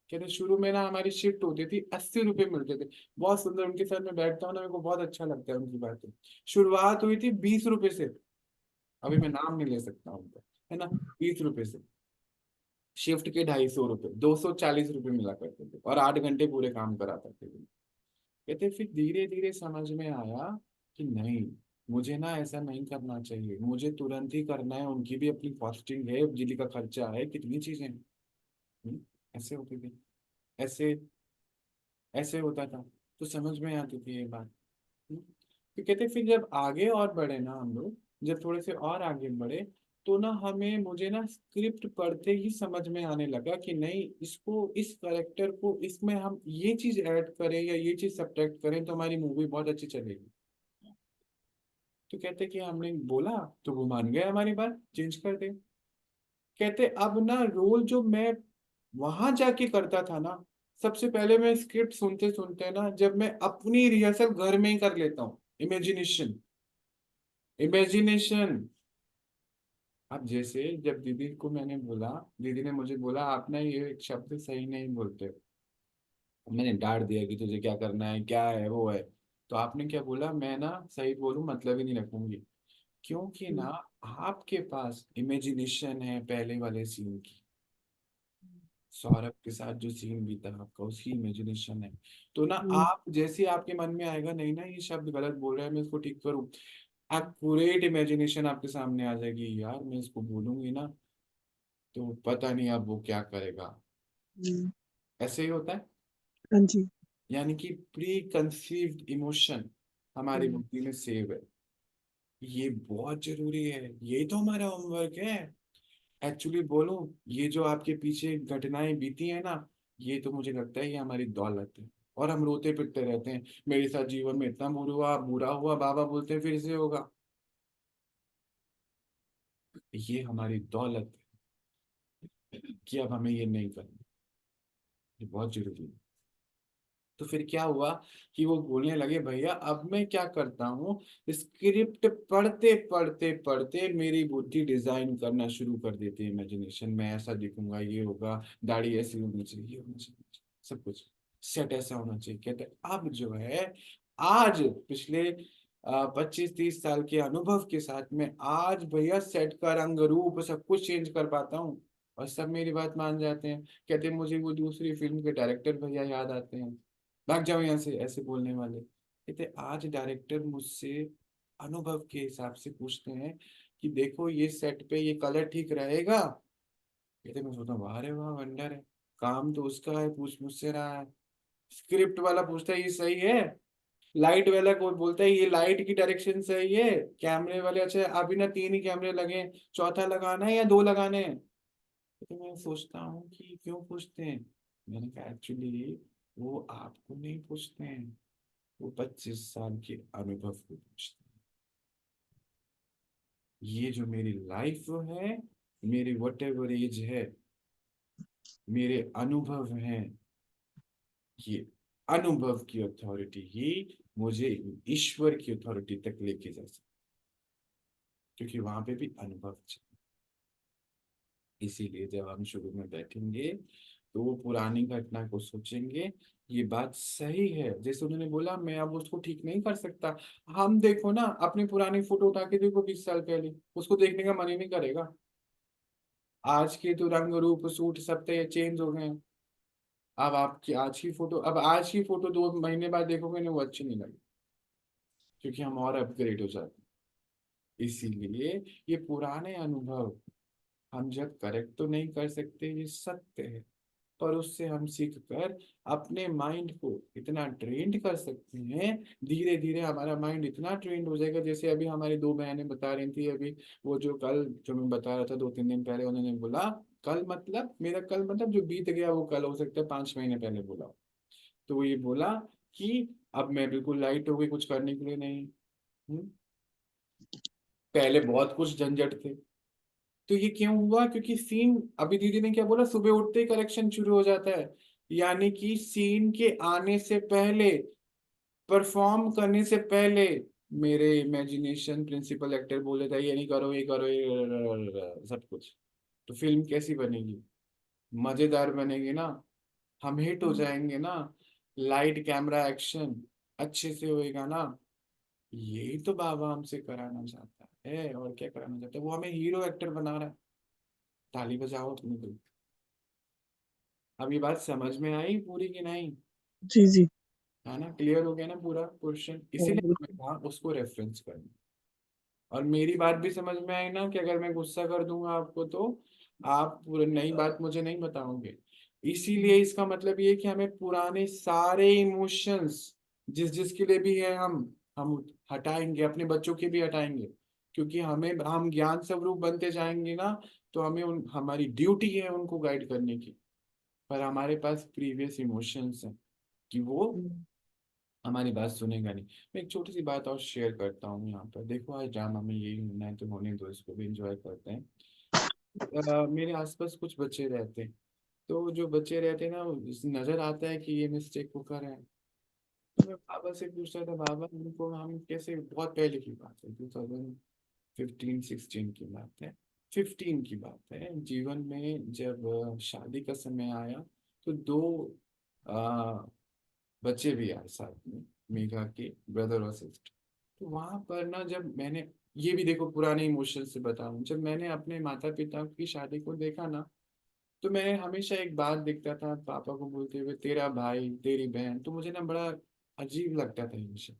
कहते शुरू में ना हमारी शिफ्ट होती थी, 80 रुपए मिलते थे। बहुत सुंदर, उनके साथ में बैठता हूँ ना, मेरे को बहुत अच्छा लगता है उनकी बातें। शुरुआत हुई थी 20 रुपए से, अभी मैं नाम नहीं ले सकता उनका, है ना। 20 रुपए से शिफ्ट के 250 रुपए, 240 रुपए मिला करते थे, और 8 घंटे पूरे काम करा करते थे। कहते फिर धीरे धीरे समझ में आया कि नहीं, मुझे ना ऐसा नहीं करना चाहिए, मुझे तुरंत ही करना है। उनकी भी अपनी कॉस्टिंग है, बिजली का खर्चा है, कितनी चीजें हैं। हम्म, ऐसे होती थी, ऐसे ऐसे होता था। तो समझ में आती थी ये बात। तो कहते फिर जब आगे और बढ़े ना हम लोग, जब थोड़े से और आगे बढ़े, तो ना हमें मुझे ना स्क्रिप्ट पढ़ते ही समझ में आने लगा कि नहीं, इसको, इस करेक्टर को, इसमें हम ये चीज ऐड करें या ये चीज सब्ट्रैक्ट करें तो हमारी मूवी बहुत अच्छी चलेगी। तो कहते कि हमने बोला तो वो मान गए, हमारी बात चेंज कर दे। कहते अब ना रोल जो मैं वहां जाके करता था ना, सबसे पहले मैं स्क्रिप्ट सुनते सुनते ना, जब मैं अपनी रिहर्सल घर में ही कर लेता हूँ, इमेजिनेशन, इमेजिनेशन। अब जैसे जब दीदी को मैंने बोला, दीदी ने मुझे बोला आप ना ये शब्द सही नहीं बोलते हो। मैंने डांट दिया कि तुझे क्या करना है, क्या है वो है। तो आपने क्या बोला, मैं ना सही बोलूं मतलब ही नहीं रखूंगी, क्योंकि ना आपके पास इमेजिनेशन है पहले वाले सीन की। सौरभ के साथ जो सीन बीता आपका, उसकी इमेजिनेशन है। तो ना आप जैसे आपके मन में आएगा नहीं ना ये शब्द गलत बोल रहा है, मैं इसको ठीक करूं, एक्यूरेट इमेजिनेशन आपके सामने आ जाएगी, यार मैं इसको बोलूंगी ना तो पता नहीं अब वो क्या करेगा। ऐसे ही होता है। हाँ जी। यानी कि प्री कंसीव्ड इमोशन हमारी बुद्धि में सेव है। ये बहुत जरूरी है, ये तो हमारा होमवर्क है। एक्चुअली बोलूं, ये जो आपके पीछे घटनाएं बीती है ना, ये तो मुझे लगता है ये हमारी दौलत है। और हम रोते पिटते रहते हैं, मेरे साथ जीवन में इतना बुरा हुआ, बाबा बोलते हैं फिर से होगा। ये हमारी दौलत है कि अब हमें ये नहीं करना, ये बहुत जरूरी है। तो फिर क्या हुआ कि वो बोलने लगे भैया अब मैं क्या करता हूँ, स्क्रिप्ट पढ़ते पढ़ते पढ़ते मेरी बुद्धि डिजाइन करना शुरू कर देती है, इमेजिनेशन में ऐसा दिखूंगा, ये होगा, दाढ़ी ऐसी होनी चाहिए, ये होना चाहिए, सब कुछ सेट ऐसा होना चाहिए। कहते अब जो है, आज पिछले 25-30 साल के अनुभव के साथ में आज भैया सेट का रंग रूप सब कुछ चेंज कर पाता हूँ, और सब मेरी बात मान जाते हैं। कहते मुझे वो दूसरी फिल्म के डायरेक्टर भैया याद आते हैं, भाग जाओ यहाँ से, ऐसे बोलने वाले। कहते आज डायरेक्टर मुझसे अनुभव के हिसाब से पूछते हैं कि देखो ये सेट पे ये कलर ठीक रहेगा। कहते मैं सोचता हूँ वाह रे वाह, वंडर है। काम तो उसका है, पूछ मुझसे रहा है। स्क्रिप्ट वाला पूछता है ये सही है, लाइट वाला को बोलता है ये लाइट की डायरेक्शन सही है, कैमरे वाले अच्छा अभी ना 3 ही कैमरे लगे हैं, चौथा लगाना है या 2 लगाने हैं। तो मैं सोचता हूँ कि क्यों पूछते हैं। मैंने कहा एक्चुअली वो आपको नहीं पूछते हैं, वो 25 साल के अनुभव को पूछते हैं। ये जो मेरी लाइफ है, मेरी वट एवर एज है, मेरे अनुभव हैं, ये अनुभव की अथॉरिटी ही मुझे ईश्वर की अथॉरिटी तक लेके जा सकती, क्योंकि वहां पे भी अनुभव चाहिए। इसीलिए जब हम शुरू में बैठेंगे तो वो पुरानी घटना को सोचेंगे, ये बात सही है जैसे उन्होंने बोला, मैं अब उसको ठीक नहीं कर सकता। हम देखो ना, अपनी पुरानी फोटो उठा के देखो 20 साल पहले, उसको देखने का मन ही नहीं करेगा। आज के तो रंग रूप सूट सब तो चेंज हो गए हैं। अब आपकी आज की फोटो, अब आज की फोटो 2 महीने बाद देखोगे ना, वो अच्छी नहीं लगेगी, क्योंकि हम और अपग्रेड हो जाते हैं। इसीलिए ये पुराने अनुभव हम जब करेक्ट तो नहीं कर सकते, ये सत्य है, पर उससे हम सीख कर अपने माइंड को इतना ट्रेंड कर सकते हैं। धीरे धीरे हमारा माइंड इतना ट्रेंड हो जाएगा, जैसे अभी हमारी 2 बहनें बता रही थी अभी, वो जो कल जो मैं बता रहा था 2-3 दिन पहले, उन्होंने बोला कल मतलब मेरा कल मतलब जो बीत गया वो कल हो सकता है 5 महीने पहले बोला हो। तो वो ये बोला कि अब मैं बिल्कुल लाइट हो गई, कुछ करने के लिए नहीं। हम्म? पहले बहुत कुछ झंझट थे। तो ये क्यों हुआ? क्योंकि सीन, अभी दीदी ने क्या बोला, सुबह उठते ही करेक्शन शुरू हो जाता है। यानी कि सीन के आने से पहले, परफॉर्म करने से पहले, मेरे इमेजिनेशन प्रिंसिपल एक्टर बोले था ये नहीं करो, ये करो, ये सब कुछ। तो फिल्म कैसी बनेगी? मजेदार बनेगी ना, हम हिट हो जाएंगे ना, लाइट कैमरा एक्शन अच्छे से होएगा ना। यही तो बाबा हमसे कराना चाहता है, और क्या कराना चाहता है? वो हमें हीरो एक्टर बना रहा है। ताली बजाओ तुम तो। अब ये बात समझ में आई पूरी की नहीं? जी जी। है ना, क्लियर हो गया ना पूरा क्वेश्चन? हाँ, इसीलिए हमें बिल्कुल। कहा उसको रेफरेंस करना। और मेरी बात भी समझ में आई ना, कि अगर मैं गुस्सा कर दूंगा आपको तो आप पूरी नई बात मुझे नहीं बताओगे। इसीलिए इसका मतलब ये है कि हमें पुराने सारे इमोशंस, जिस जिसके लिए भी है, हम हटाएंगे, अपने बच्चों के भी हटाएंगे। क्योंकि हमें, हम ज्ञान स्वरूप बनते जाएंगे ना, तो हमें हमारी ड्यूटी है उनको गाइड करने की। पर हमारे पास प्रीवियस इमोशंस हैं कि वो हमारी बात सुनेगा नहीं। मैं एक छोटी सी बात और शेयर करता हूँ यहाँ पर। देखो, आज ड्रामा में यही होना है तो होने दो, इसको भी एंजॉय करते हैं। मेरे आसपास कुछ बच्चे रहते हैं। तो जो बच्चे रहते हैं ना, नजर आता है कि ये मिस्टेक वो कर रहे हैं। तो मैं बाबा से पूछ रहा था, बाबा उनको हम कैसे, बहुत पहले की बात है, 2015-16 की बात है, 15 की बात है, जीवन में जब शादी का समय आया, तो दो बच्चे भी आए साथ में, मेघा के ब्रदर और सिस्टर। तो वहां पर ना, जब मैंने, ये भी देखो पुराने इमोशन से बताऊं, जब मैंने अपने माता पिता की शादी को देखा ना, तो मैं हमेशा एक बात देखता था पापा को बोलते हुए, तेरा भाई तेरी बहन, तो मुझे ना बड़ा अजीब लगता था हमेशा।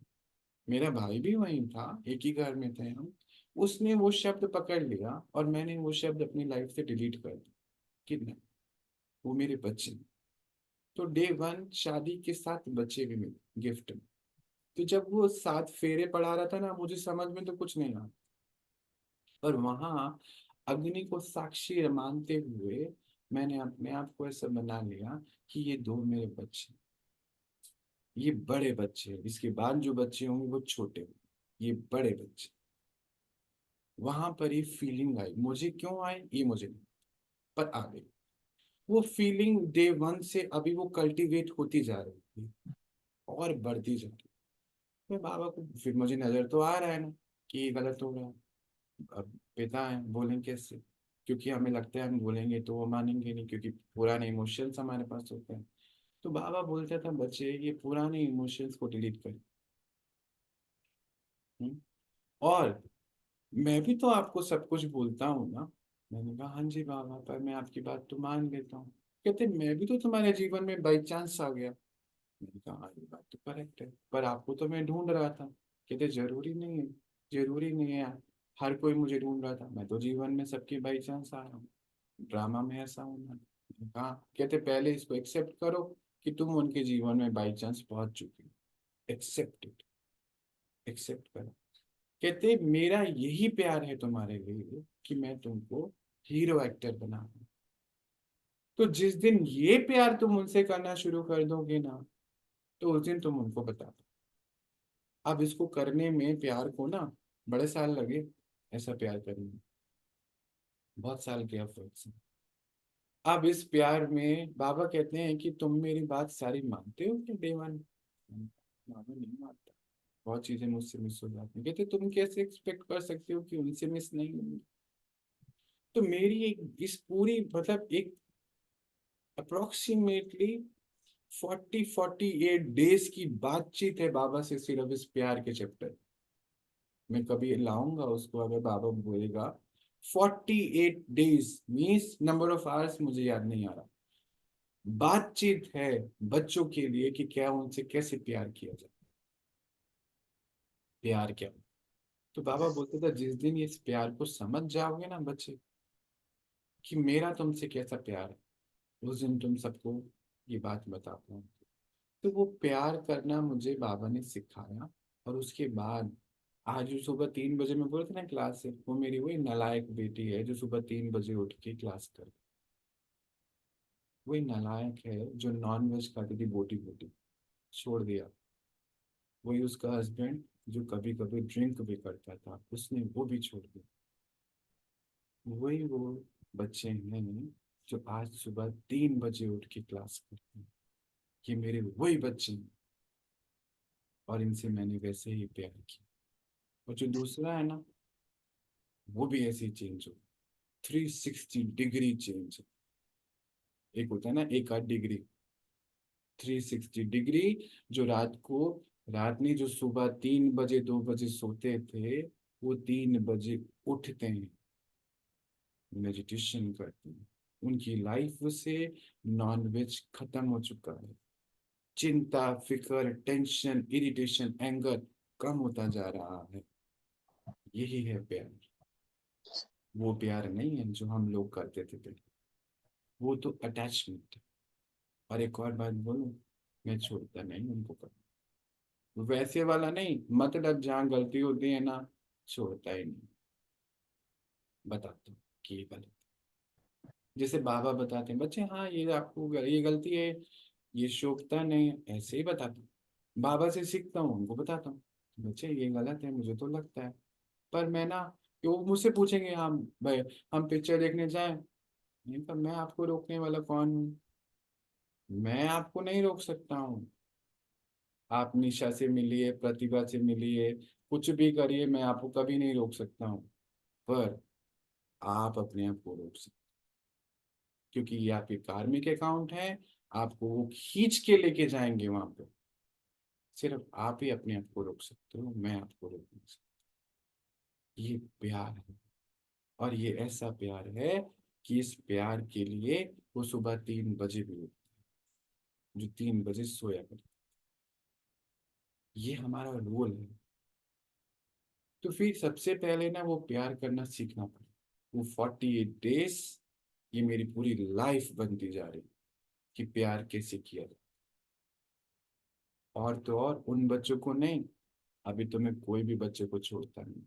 मेरा भाई भी वहीं था, एक ही घर में थे हम। उसने वो शब्द पकड़ लिया और मैंने वो शब्द अपनी लाइफ से डिलीट कर दिया कि नहीं, वो मेरे बच्चे हैं। तो डे वन शादी के 7 बच्चे भी मिले गिफ्ट में। तो जब वो 7 फेरे पढ़ा रहा था ना, मुझे समझ में तो कुछ नहीं आया। पर वहां अग्नि को साक्षी मानते हुए मैंने अपने आप को ऐसा बना लिया कि ये 2 मेरे बच्चे, ये बड़े बच्चे हैं, इसके बाद जो बच्चे होंगे वो छोटे होंगे, ये बड़े बच्चे। वहां पर ये फीलिंग आई, मुझे क्यों आई ये मुझे नहीं, पर आ गई। वो फीलिंग डे वन से अभी वो कल्टीवेट होती जा रही थी और बढ़ती जा रही। मैं बाबा को, फिर मुझे नजर तो आ रहा है ना कि ये गलत हो रहा है। अब पिता है, बोलें कैसे? क्योंकि हमें लगता है हम बोलेंगे तो वो मानेंगे नहीं, क्योंकि पुराने इमोशंस हमारे पास होते हैं। तो बाबा बोलता था, बच्चे ये पुराने इमोशंस को डिलीट करें। हम्म? और मैं भी तो आपको सब कुछ बोलता हूँ ना। मैंने कहा हाँ जी बाबा, पर मैं आपकी बात तो मान लेता हूँ। कहते, मैं भी तो तुम्हारे जीवन में बाई चांस आ गया। मैंने कहा हाँ, ये बात तो करेक्ट है, पर आपको तो मैं ढूंढ रहा था। कहते, जरूरी नहीं है, जरूरी नहीं है यार, हर कोई मुझे ढूंढ रहा था, मैं तो जीवन में सबकी बाई चांस आ रहा हूँ, ड्रामा में ऐसा होना। मैंने कहा, कहते पहले इसको एक्सेप्ट करो कि तुम उनके जीवन में बाई चांस पहुंच चुके हो। एक्सेप्ट इट, एक्सेप्ट करो। कहते, मेरा यही प्यार है तुम्हारे लिए कि मैं तुमको हीरो एक्टर बना दूं। तो जिस दिन ये प्यार तुम उनसे करना शुरू कर दोगे ना, तो उस दिन तुम उनको बता दो। अब इसको करने में प्यार को ना बड़े साल लगे, ऐसा प्यार करने में बहुत साल के एफर्ट्स हैं। अब इस प्यार में बाबा कहते हैं कि तुम मेरी बात सारी मानते हो कि बेईमान? बाबा नहीं मानता, बहुत चीजें मुझसे मिस हो जाती हैं। कहते, तुम कैसे एक्सपेक्ट कर सकते हो कि उनसे मिस नहीं होंगी? तो मेरी एक, इस पूरी मतलब एक अप्रोक्सीमेटली 48 की बातचीत है बाबा से, सिर्फ इस प्यार के चैप्टर। मैं कभी लाऊंगा उसको, अगर बाबा बोलेगा 48 मीन्स नंबर ऑफ आवर्स मुझे याद नहीं आ रहा। बातचीत है बच्चों के लिए कि क्या उनसे कैसे प्यार किया जाए, प्यार क्या। तो बाबा बोलते थे, जिस दिन इस प्यार को समझ जाओगे ना बच्चे, कि मेरा तुमसे कैसा प्यार है, उस दिन तुम सबको ये बात बता पाओ। तो वो प्यार करना मुझे बाबा ने सिखाया। और उसके बाद आज जो सुबह 3 बजे मैं बोला था ना क्लास से, वो मेरी वही नालायक बेटी है जो सुबह 3 बजे उठ के क्लास कर, वही नालायक है जो नॉन वेज खाती थी, बोटी बोटी छोड़ दिया। वही उसका हस्बैंड जो कभी कभी ड्रिंक भी करता था, उसने वो भी छोड़ दिया। वही वो बच्चे हैं जो आज सुबह 3 बजे उठ के क्लास करते हैं। ये मेरे वही बच्चे हैं, और इनसे मैंने वैसे ही प्यार किया। और जो दूसरा है ना, वो भी ऐसे ही चेंज हो, 360 डिग्री चेंज। एक होता है ना एक आध डिग्री, 360 डिग्री। जो रात में जो सुबह 3 बजे 2 बजे सोते थे, वो 3 बजे उठते हैं, मेडिटेशन करते हैं। उनकी लाइफ से नॉनवेज खत्म हो चुका है। चिंता, फिक्र, टेंशन, इरिटेशन, एंगर कम होता जा रहा है। यही है प्यार। वो प्यार नहीं है जो हम लोग करते थे पहले, वो तो अटैचमेंट है। और एक और बात बोलूं, मैं छोड़ता नहीं उनको कभी। वैसे वाला नहीं, मतलब जहाँ गलती होती है ना, छोड़ता ही नहीं, बताता हूँ कि ये गलत। जैसे बाबा बताते हैं बच्चे, हाँ ये आपको ये गलती है, ये शोभता नहीं है, ऐसे ही बताता हूँ। बाबा से सीखता हूँ, उनको बताता हूँ बच्चे ये गलत है, मुझे तो लगता है। पर मैं ना, कि वो मुझसे पूछेंगे, हम भाई हम पिक्चर देखने जाएं, नहीं पर मैं आपको रोकने वाला कौन हूँ? मैं आपको नहीं रोक सकता हूँ। आप निशा से मिलिए, प्रतिभा से मिलिए, कुछ भी करिए, मैं आपको कभी नहीं रोक सकता हूँ। पर आप अपने आप को रोक सकते, क्योंकि ये आपके कार्मिक अकाउंट है। आपको वो खींच के लेके जाएंगे वहां पे। सिर्फ आप ही अपने आप को रोक सकते हो, मैं आपको रोक नहीं सकता। ये प्यार है, और ये ऐसा प्यार है कि इस प्यार के लिए वो सुबह 3 बजे भी उठते हैं, जो 3 बजे सोया करते। ये हमारा रोल है। तो फिर सबसे पहले ना वो प्यार करना सीखना पड़ेगा। वो 48 डेज, ये मेरी पूरी लाइफ बनती जा रही कि प्यार कैसे किया जाए। और तो और उन बच्चों को नहीं, अभी तो मैं कोई भी बच्चे को छोड़ता नहीं,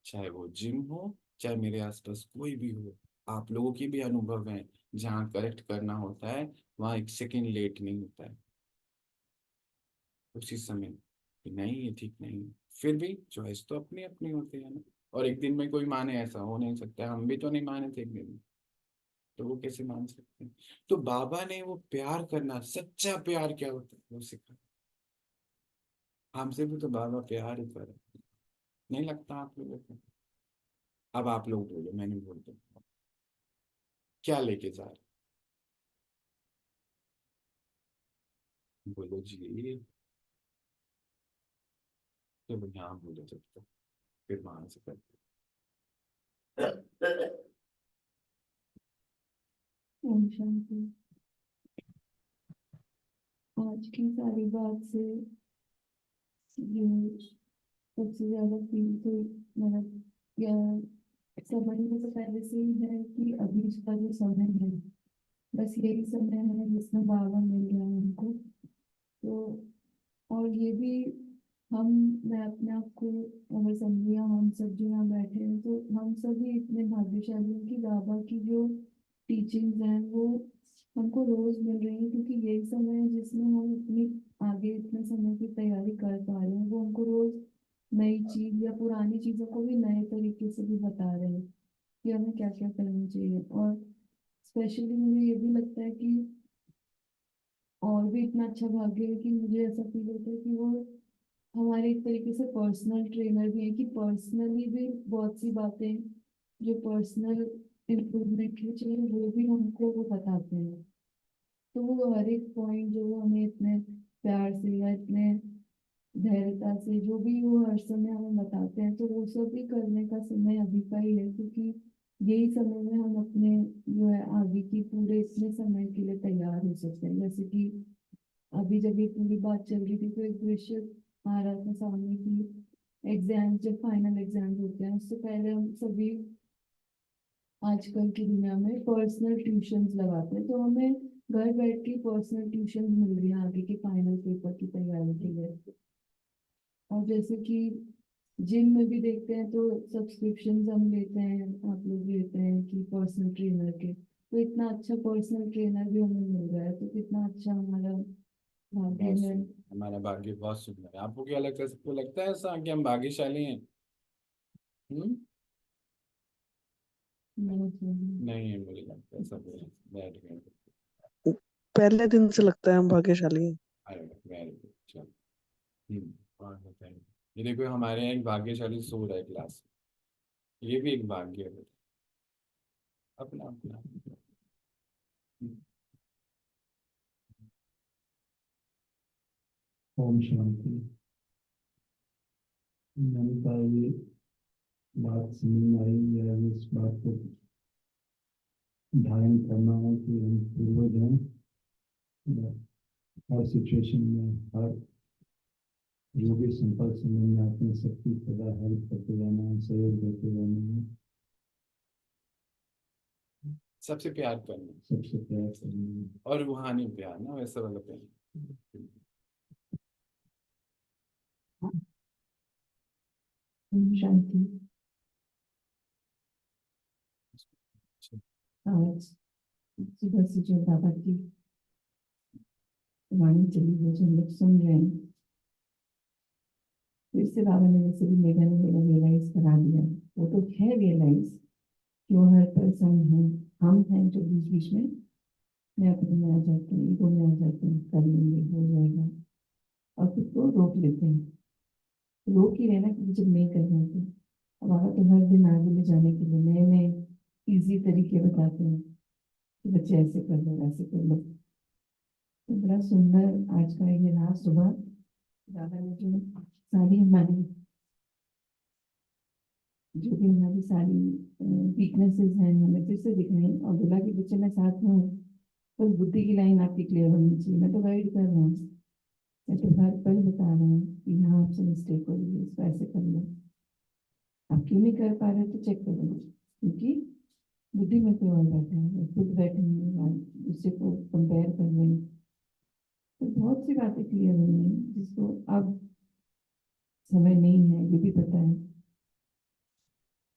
चाहे वो जिम हो, चाहे मेरे आसपास कोई भी हो। आप लोगों की भी अनुभव है, जहाँ करेक्ट करना होता है वहाँ 1 सेकेंड लेट नहीं होता है, उसी समय कि नहीं ये ठीक नहीं है। फिर भी चॉइस तो अपनी अपनी होती है ना। और एक दिन में कोई माने, ऐसा हो नहीं सकता, हम भी तो नहीं माने थे एक दिन में, तो वो कैसे मान सकते हैं? तो बाबा ने वो प्यार करना, सच्चा प्यार क्या होता है वो सिखा। हमसे भी तो बाबा प्यार ही करे, नहीं लगता आप लोगों को? अब आप लोग बोलो, मैंने बोल दिया, क्या लेके जा रहे हैं? बोलो जी। तो यहाँ बोलो जब तक, फिर वहां से करते। ओम शांति। आज की सारी बात से जो सबसे ज्यादा फील तो मतलब या समझने से पहले से ही है कि अभी का जो समय है, बस यही समय है जिसमें बाबा मिल रहा है हमको। तो और ये भी हम, मैं अपने आप को अगर समझू या हम सब जो यहाँ बैठे हैं, तो हम सभी इतने भाग्यशाली हैं कि बाबा की जो टीचिंग्स हैं वो हमको रोज मिल रही हैं, क्योंकि यही समय है जिसमें हम अपनी आगे इतने समय की तैयारी कर पा रहे हैं। वो हमको रोज नई चीज या पुरानी चीजों को भी नए तरीके से भी बता रहे हैं कि हमें क्या क्या करना चाहिए। और स्पेशली मुझे ये भी लगता है कि और भी इतना अच्छा भाग्य है कि मुझे ऐसा फील होता है कि वो हमारे एक तरीके से पर्सनल ट्रेनर भी है, कि पर्सनली भी बहुत सी बातें जो पर्सनल इम्प्रूवमेंट की चाहिए वो भी हमको वो बताते हैं। तो वो हर एक पॉइंट जो वो हमें इतने प्यार से या इतने धैर्यता से जो भी वो हर समय हमें बताते हैं, तो वो सब भी करने का समय अभी का ही है, क्योंकि यही समय में हम अपने जो है आगे की पूरे इतने समय के लिए तैयार हो सकते हैं। जैसे कि अभी जब ये पूरी बात चल रही थी तो एक दृश्य आ रहा था सामने की एग्जाम, जब फाइनल एग्जाम होते हैं उससे पहले हम सभी आजकल की दुनिया में पर्सनल ट्यूशंस लगाते हैं, तो हमें घर बैठ के पर्सनल ट्यूशन मिल रही है आगे के फाइनल पेपर की तैयारी के लिए। और जैसे कि जिम में भी देखते हैं तो सब्सक्रिप्शन हम लेते हैं, आप लोग भी लेते हैं कि पर्सनल ट्रेनर के, तो इतना अच्छा पर्सनल ट्रेनर भी हमें मिल रहा है, तो कितना अच्छा हमारा भाग्य बहुत है। सुंदर, हमारा भाग्य बहुत सुंदर है। आपको क्या लगता है, सबको लगता है ऐसा कि हम भाग्यशाली हैं? हम्म। नहीं चाहिए। नहीं है, मुझे लगता है सब बैठ गए। पहले दिन से लगता है हम भाग्यशाली हैं। अरे वेरी गुड, चलो। और बताइए, ये देखो हमारे यहाँ एक भाग्यशाली सो रहा है क्लास में, ये भी एक भाग्य है अपना अपना। हम्म। ओम शांति। मैंने कहा ये बात समझ में आई, या इस बात को धारण करना है कि हम पूर्वज हैं, हर सिचुएशन में, हर जो भी संपर्क समझ में आते हैं सबकी सदा हेल्प करते रहना है, सहयोग देते रहना है, सबसे प्यार करना सबसे प्यार करना है। और रूहानी प्यार ना, वैसा वाला प्यार। ओम शांति। आज सुबह से जो बाबा की वाणी चली है, जो हम लोग सुन रहे हैं, फिर से बाबा ने जैसे भी मेरा ने मेरा रियलाइज करा दिया, वो तो है रियलाइज कि वो हर पर्सन है, हम हैं जो बीच बीच में मैं अपने में आ जाते हैं, ईगो में आ जाते हैं, कर लेंगे हो जाएगा, और खुद को रोक लेते हैं। रोक ही रहना कि जब नहीं करना तो। अब बाबा तो हर दिन आगे ले जाने के लिए नए नए इजी तरीके बताते हैं कि बच्चे ऐसे कर लो वैसे कर लो। तो बड़ा सुंदर आज का ये रहा सुबह। दादा ने जो सारी हमारी जो भी हमारी सारी वीकनेसेस हैं हमें फिर से दिखाई, और बोला कि बच्चे मैं साथ में हूँ, पर बुद्धि की लाइन आपकी क्लियर होनी चाहिए। मैं तो गाइड कर रहा हूँ, मैं तो हर पल बता रहा हूँ कि यहाँ आपसे मिस्टेक हो रही है, इसको ऐसे कर लो। आप क्यों नहीं कर पा रहे तो चेक करो, क्योंकि बुद्धि में कोई और बैठा है, खुद बैठे हैं, दूसरे को कंपेयर कर रहे हैं। तो बहुत सी बातें क्लियर हुई हैं जिसको अब समय नहीं है ये भी पता है।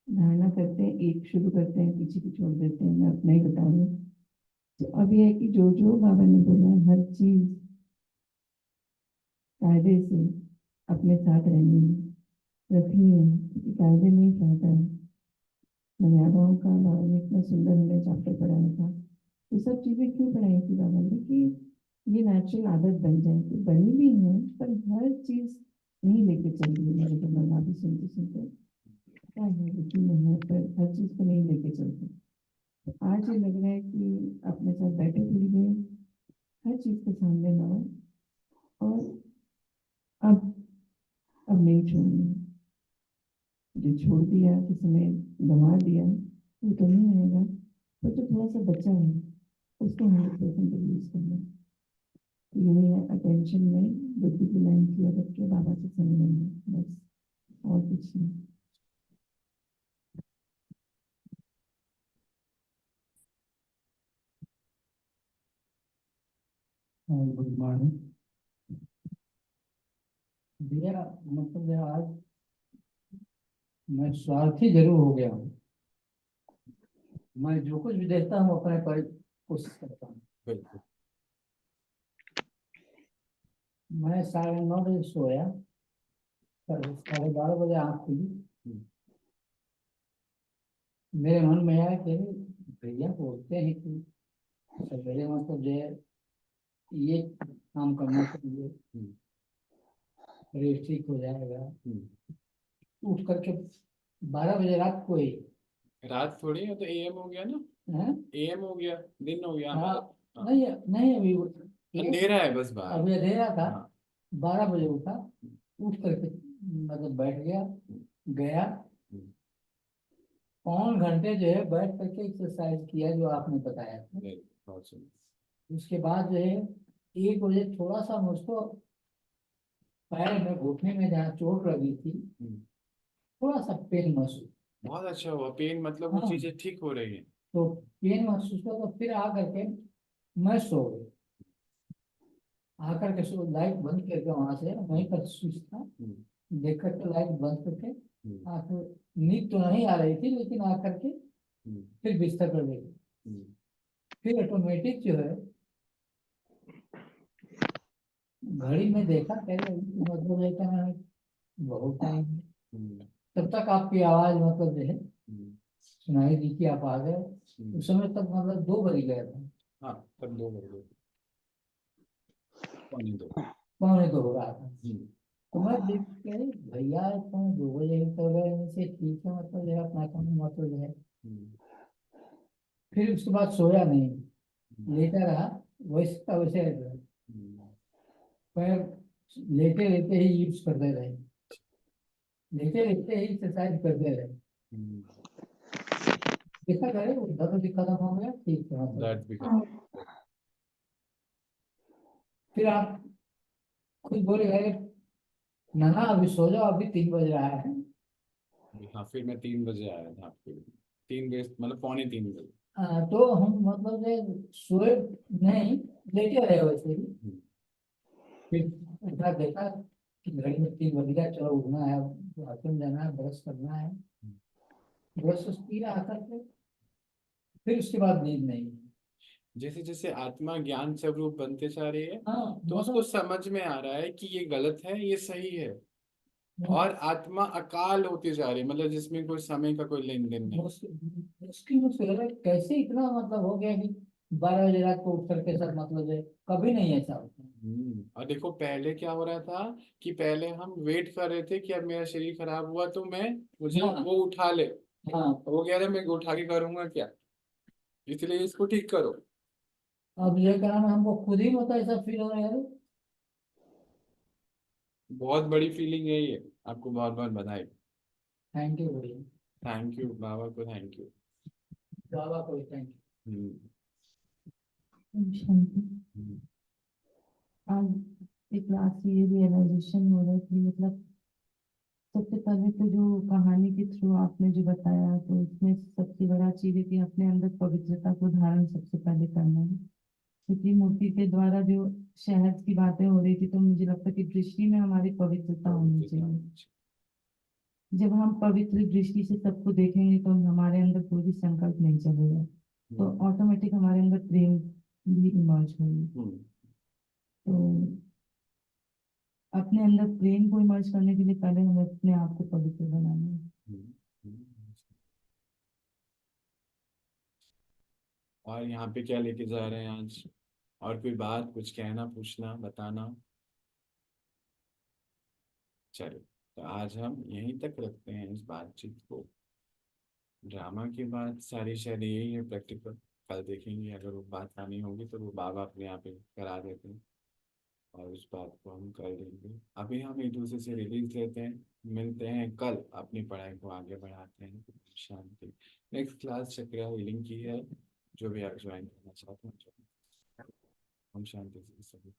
धारणा करते हैं, एक शुरू करते हैं, पीछे की छोड़ देते हैं। मैं अपना ही बता रही हूँ। तो अब यह है कि जो जो बाबा ने बोला है, हर चीज कायदे से अपने साथ रहनी है, रखनी है, क्योंकि कायदे नहीं चाहता है। मर्यादाओं का बाबा ने इतना सुंदर हमें चैप्टर पढ़ाया था। ये सब चीजें क्यों पढ़ाई थी बाबा ने कि ये नेचुरल आदत बन जाए, तो बनी भी है, पर हर चीज नहीं लेके चल रही है। मेरे को बाबा भी सुनते सुनते क्या है, बुद्धि में है, पर हर चीज को नहीं लेके चलते। तो आज ये लग रहा है कि अपने साथ बैठे थोड़ी देर, हर चीज के सामने लाओ, और अब अब नहीं छोड़ना। जो छोड़ दिया, किसी ने गंवा दिया, वो तो नहीं आएगा, पर जो थोड़ा सा बचा है उसको 100% यूज करना। यही है अटेंशन में बुद्धि की लाइन क्लियर रख के बाबा से सुन लेना, बस और कुछ नहीं। गुड मॉर्निंग भैया। मतलब यार आज मैं स्वार्थी जरूर हो गया हूँ। मैं जो कुछ भी देखता हूँ अपने पर कोशिश करता हूँ। बिल्कुल। मैं 9:30 सोया, 12:30 बजे आँख खुली। हम्म। मेरे मन में आया कि भैया बोलते हैं कि सवेरे मतलब जो है ये काम करना चाहिए, हम्म। शरीर ठीक हो जाएगा। हम्म। उठ करके 12 बजे रात को ही रात थोड़ी है, तो एएम हो गया ना, है। एएम हो गया, दिन हो गया हाँ हमारा। हाँ। नहीं नहीं, अभी अंधेरा है बस बाहर। अभी अंधेरा था। हाँ। 12 बजे उठा, उठ करके मतलब बैठ गया, गया हम्म। पौन घंटे जो है बैठ करके एक्सरसाइज किया जो आपने बताया था। बहुत सुंदर। उसके बाद जो है 1 बजे थोड़ा सा मुझको पैर में घुटने में जहाँ चोट लगी थी हम्म। थोड़ा सा पेन महसूस। बहुत अच्छा हुआ, पेन मतलब वो हाँ, चीजें ठीक हो रही है। तो पेन महसूस हुआ, तो फिर आ करके मैं सो गई। आकर के सो लाइट बंद करके वहां से वहीं पर स्विच था, हम्म। देख करके लाइट बंद करके हम्म। आकर नींद तो नहीं आ रही थी, लेकिन आकर के हम्म। फिर बिस्तर पर गई। हम्म। फिर ऑटोमेटिक जो है घड़ी में देखा पहले, मतलब रहता है बहुत टाइम, तब तक आपकी आवाज मतलब जो है सुनाई दी कि आप आ गए। उस समय तक मतलब 2 बज गया था। हाँ, तब 2 बज गए, पौने 2। पौने 2 हो रहा था। तो मैं देख के भैया पौने 2 बजे तो गए से ठीक है, मतलब जो है अपना काम मतलब जो है। फिर उसके बाद सोया नहीं, लेटा रहा, वैसे का वैसे रहा। पैर लेटे लेटे ही यूज करते रहे, लेटे लेटे ही एक्सरसाइज करते रहे। देखा जाए वो दर्द भी खत्म हो गया, ठीक है मतलब। दर्द भी कर। फिर आप खुद बोले अरे नाना अभी सो जाओ, अभी 3 बज रहा है। हाँ, फिर मैं 3 बजे आया था आपके लिए, 3 बजे मतलब पौने 3 बजे। तो हम मतलब जो सोए नहीं, लेटे रहे वैसे ही। फिर उठा, देखा कि घड़ी में 3 बज गया, चलो उठना है, बाथरूम जाना है, ब्रश करना है। ब्रश पी रहा था, फिर उसके बाद नींद नहीं। जैसे जैसे आत्मा ज्ञान स्वरूप बनते जा रही है, हाँ तो उसको समझ में आ रहा है कि ये गलत है, ये सही है। और आत्मा अकाल होती जा रही है, मतलब जिसमें कोई समय का कोई लेन देन नहीं। मुश्किल मुझको लग रहा है कैसे इतना मतलब हो गया कि 12 बजे रात को उठ करके सब मतलब है, कभी नहीं ऐसा होता। और देखो पहले क्या हो रहा था कि पहले हम वेट कर रहे थे कि अब मेरा शरीर खराब हुआ तो मुझे हाँ वो उठा ले। हाँ। वो कह रहे मैं उठा के करूंगा क्या, इसलिए इसको ठीक करो। अब ये काम हमको खुद ही मतलब ऐसा फील हो रहा है। बहुत बड़ी फीलिंग है ये, आपको बहुत बहुत बधाई। थैंक यू भैया, थैंक यू बाबा को, थैंक यू। बाबा को थैंक हम्म, शांति। हम्म, आज एक क्लास से ये रियलाइजेशन हो रहा है कि मतलब सबसे पहले तो जो कहानी के थ्रू आपने जो बताया, तो उसमें सबसे बड़ा चीज है कि अपने अंदर पवित्रता को धारण सबसे पहले करना है। क्योंकि मूर्ति के द्वारा जो शहद की बातें हो रही थी, तो मुझे लगता है कि दृष्टि में हमारी पवित्रता होनी चाहिए। जब हम पवित्र दृष्टि से सबको देखेंगे तो हमारे अंदर कोई भी संकल्प नहीं चलेगा, तो ऑटोमेटिक हमारे अंदर प्रेम भी इमर्ज होगी। तो अपने अंदर प्रेम को इमर्ज करने के लिए पहले हमें अपने आप को पवित्र बनाना है। और यहाँ पे क्या लेके जा रहे हैं आज, और कोई बात, कुछ कहना, पूछना, बताना? चलो, तो आज हम यहीं तक रखते हैं इस बातचीत को। ड्रामा के बाद सारी शायद यही है प्रैक्टिकल, कल देखेंगे, अगर वो बात आनी होगी तो वो बाबा अपने आप ही करा देते हैं और उस बात को हम कर लेंगे। अभी हम एक दूसरे से रिलीज लेते हैं, मिलते हैं कल, अपनी पढ़ाई को आगे बढ़ाते हैं। शांति। नेक्स्ट क्लास चक्र हीलिंग की है, जो भी आप ज्वाइन करना चाहते हैं। हम शांति से सभी